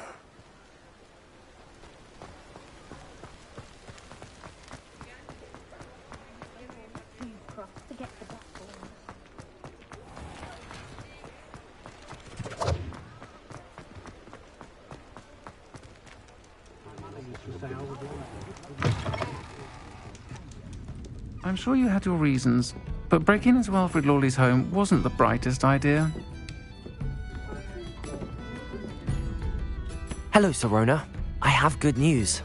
I'm sure you had your reasons, but breaking into Wilfred Lawley's home wasn't the brightest idea. Hello, Sorona. I have good news.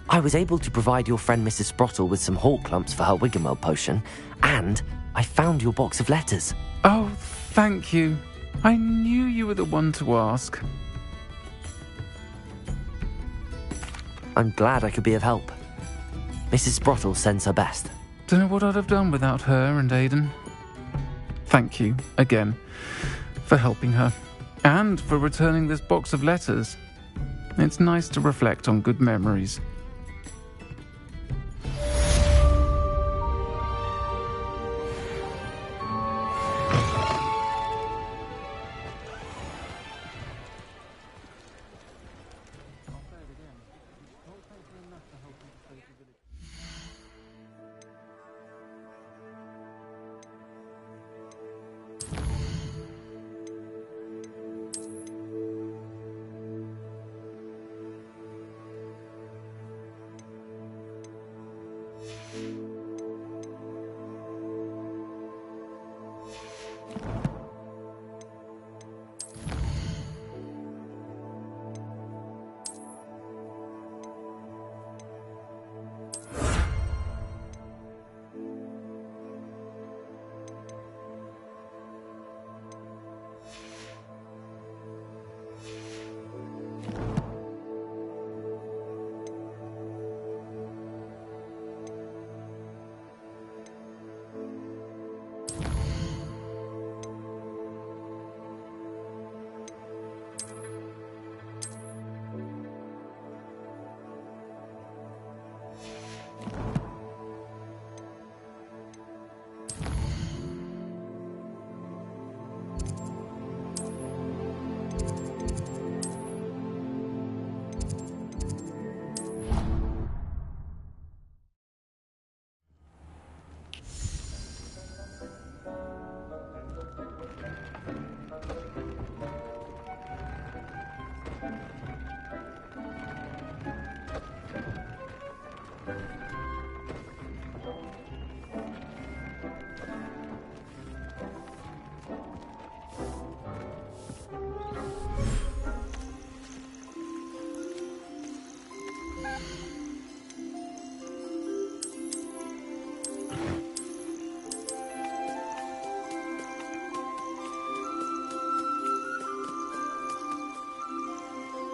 I was able to provide your friend Mrs. Sprottle with some hawk clumps for her Wiggenweld potion, and I found your box of letters. Oh, thank you. I knew you were the one to ask. I'm glad I could be of help. Mrs. Sprottle sends her best. Don't know what I'd have done without her and Aidan. Thank you, again, for helping her, and for returning this box of letters. It's nice to reflect on good memories.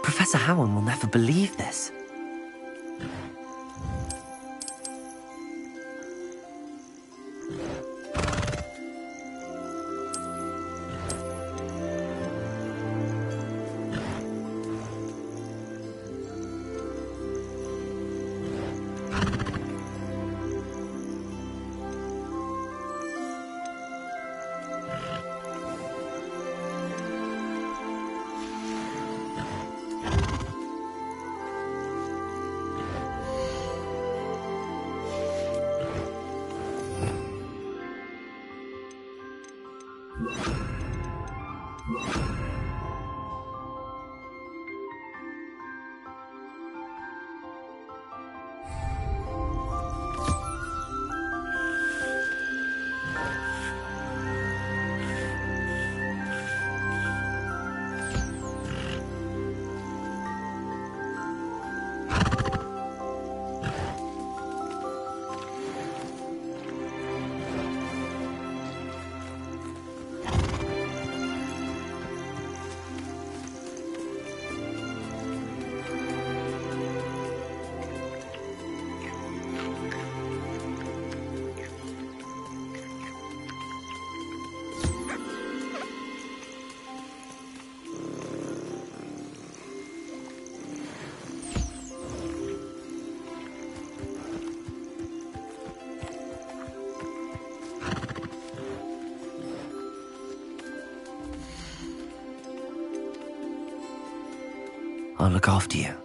Professor Howard will never believe this. I'll look after you.